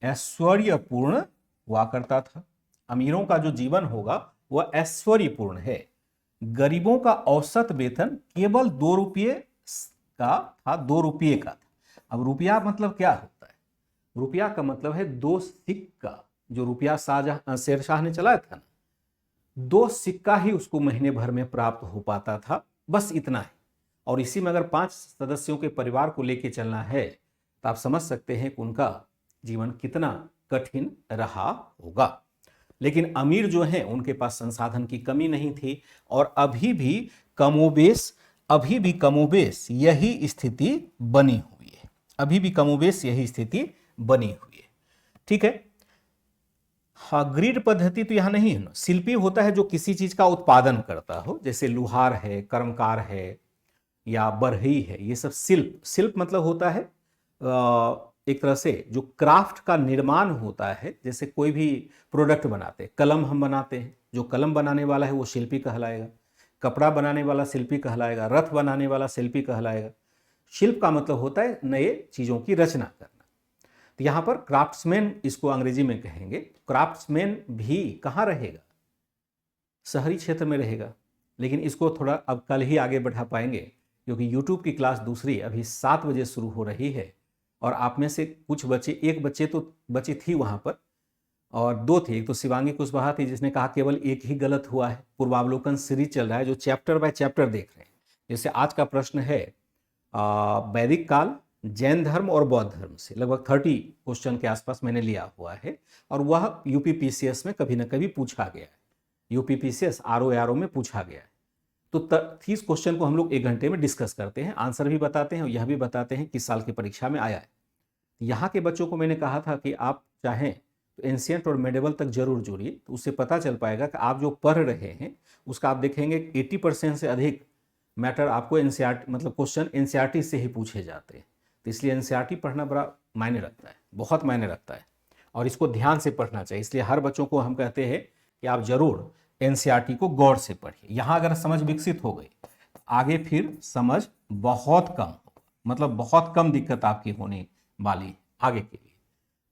ऐश्वर्यपूर्ण हुआ करता था। अमीरों का जो जीवन होगा वह ऐश्वर्यपूर्ण है। गरीबों का औसत वेतन केवल 2 रुपये का था, 2 रुपये का था। अब रुपया मतलब क्या होता है? रुपया का मतलब है 2 सिक्का। जो रुपया शेरशाह ने चलाया था ना, 2 सिक्का ही उसको महीने भर में प्राप्त हो पाता था, बस इतना है। और इसी में अगर 5 सदस्यों के परिवार को लेके चलना है तो आप समझ सकते हैं कि उनका जीवन कितना कठिन रहा होगा। लेकिन अमीर जो हैं उनके पास संसाधन की कमी नहीं थी और अभी भी कमोबेश यही स्थिति बनी हुई है, अभी भी कमोबेश यही स्थिति बनी हुई है। ठीक है। हाँ, ग्रिड पद्धति तो यहां नहीं है ना। शिल्पी होता है जो किसी चीज का उत्पादन करता हो, जैसे लुहार है, कर्मकार है या बढ़ई है, ये सब शिल्प मतलब होता है एक तरह से जो क्राफ्ट का निर्माण होता है। जैसे कोई भी प्रोडक्ट बनाते हैं, कलम हम बनाते हैं, जो कलम बनाने वाला है वो शिल्पी कहलाएगा, कपड़ा बनाने वाला शिल्पी कहलाएगा, रथ बनाने वाला शिल्पी कहलाएगा। शिल्प का मतलब होता है नए चीजों की रचना करना। तो यहां पर क्राफ्ट्समैन इसको अंग्रेजी में कहेंगे। क्राफ्ट्समैन भी कहाँ रहेगा? शहरी क्षेत्र में रहेगा। लेकिन इसको थोड़ा अब कल ही आगे बढ़ा पाएंगे, क्योंकि यूट्यूब की क्लास दूसरी अभी 7 बजे शुरू हो रही है और आप में से कुछ बच्चे, एक बच्ची थी वहां पर और 2 थे। एक तो शिवांगी कुशवाहा थी जिसने कहा केवल एक ही गलत हुआ है। पूर्वावलोकन सीरीज चल रहा है जो चैप्टर बाय चैप्टर देख रहे हैं। जैसे आज का प्रश्न है वैदिक काल, जैन धर्म और बौद्ध धर्म से, लगभग 30 क्वेश्चन के आसपास मैंने लिया हुआ है और वह यूपीपीसीएस में कभी ना कभी पूछा गया है। यूपीपीसीएस आरओ में पूछा गया है। तो 30 क्वेश्चन को हम लोग 1 घंटे में डिस्कस करते हैं, आंसर भी बताते हैं और यह भी बताते हैं किस साल की परीक्षा में आया है। यहाँ के बच्चों को मैंने कहा था कि आप चाहें तो एंशियंट और मेडिवल तक जरूर जुड़िए, तो उससे पता चल पाएगा कि आप जो पढ़ रहे हैं उसका आप देखेंगे 80% से अधिक मैटर आपको एनसीईआरटी मतलब क्वेश्चन एनसीईआरटी से ही पूछे जाते हैं। तो इसलिए एनसीईआरटी पढ़ना बड़ा मायने रखता है, बहुत मायने रखता है, और इसको ध्यान से पढ़ना चाहिए। इसलिए हर बच्चों को हम कहते हैं कि आप जरूर एनसीईआरटी को गौर से पढ़िए। यहाँ अगर समझ विकसित हो गई तो आगे फिर समझ बहुत कम होगा, मतलब बहुत कम दिक्कत आपकी होने वाली आगे के लिए।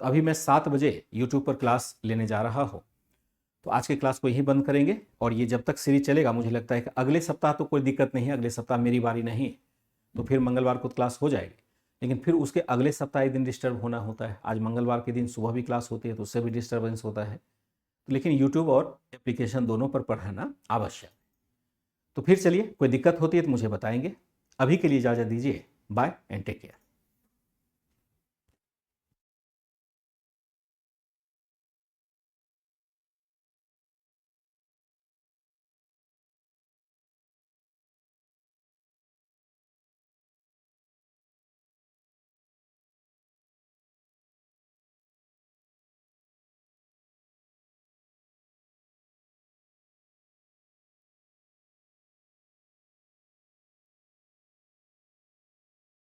तो अभी मैं 7 बजे यूट्यूब पर क्लास लेने जा रहा हूँ, तो आज के क्लास को यहीं बंद करेंगे। और ये जब तक सीरीज चलेगा, मुझे लगता है कि अगले सप्ताह तो कोई दिक्कत नहीं है, अगले सप्ताह मेरी बारी नहीं, तो फिर मंगलवार को क्लास हो जाएगी। लेकिन फिर उसके अगले सप्ताह एक दिन डिस्टर्ब होना होता है। आज मंगलवार के दिन सुबह भी क्लास होती है, तो उससे भी डिस्टर्बेंस होता है। लेकिन यूट्यूब और एप्लीकेशन दोनों पर पढ़ना आवश्यक है। तो फिर चलिए, कोई दिक्कत होती है तो मुझे बताएंगे। अभी के लिए इजाज़त दीजिए, बाय एंड टेक केयर।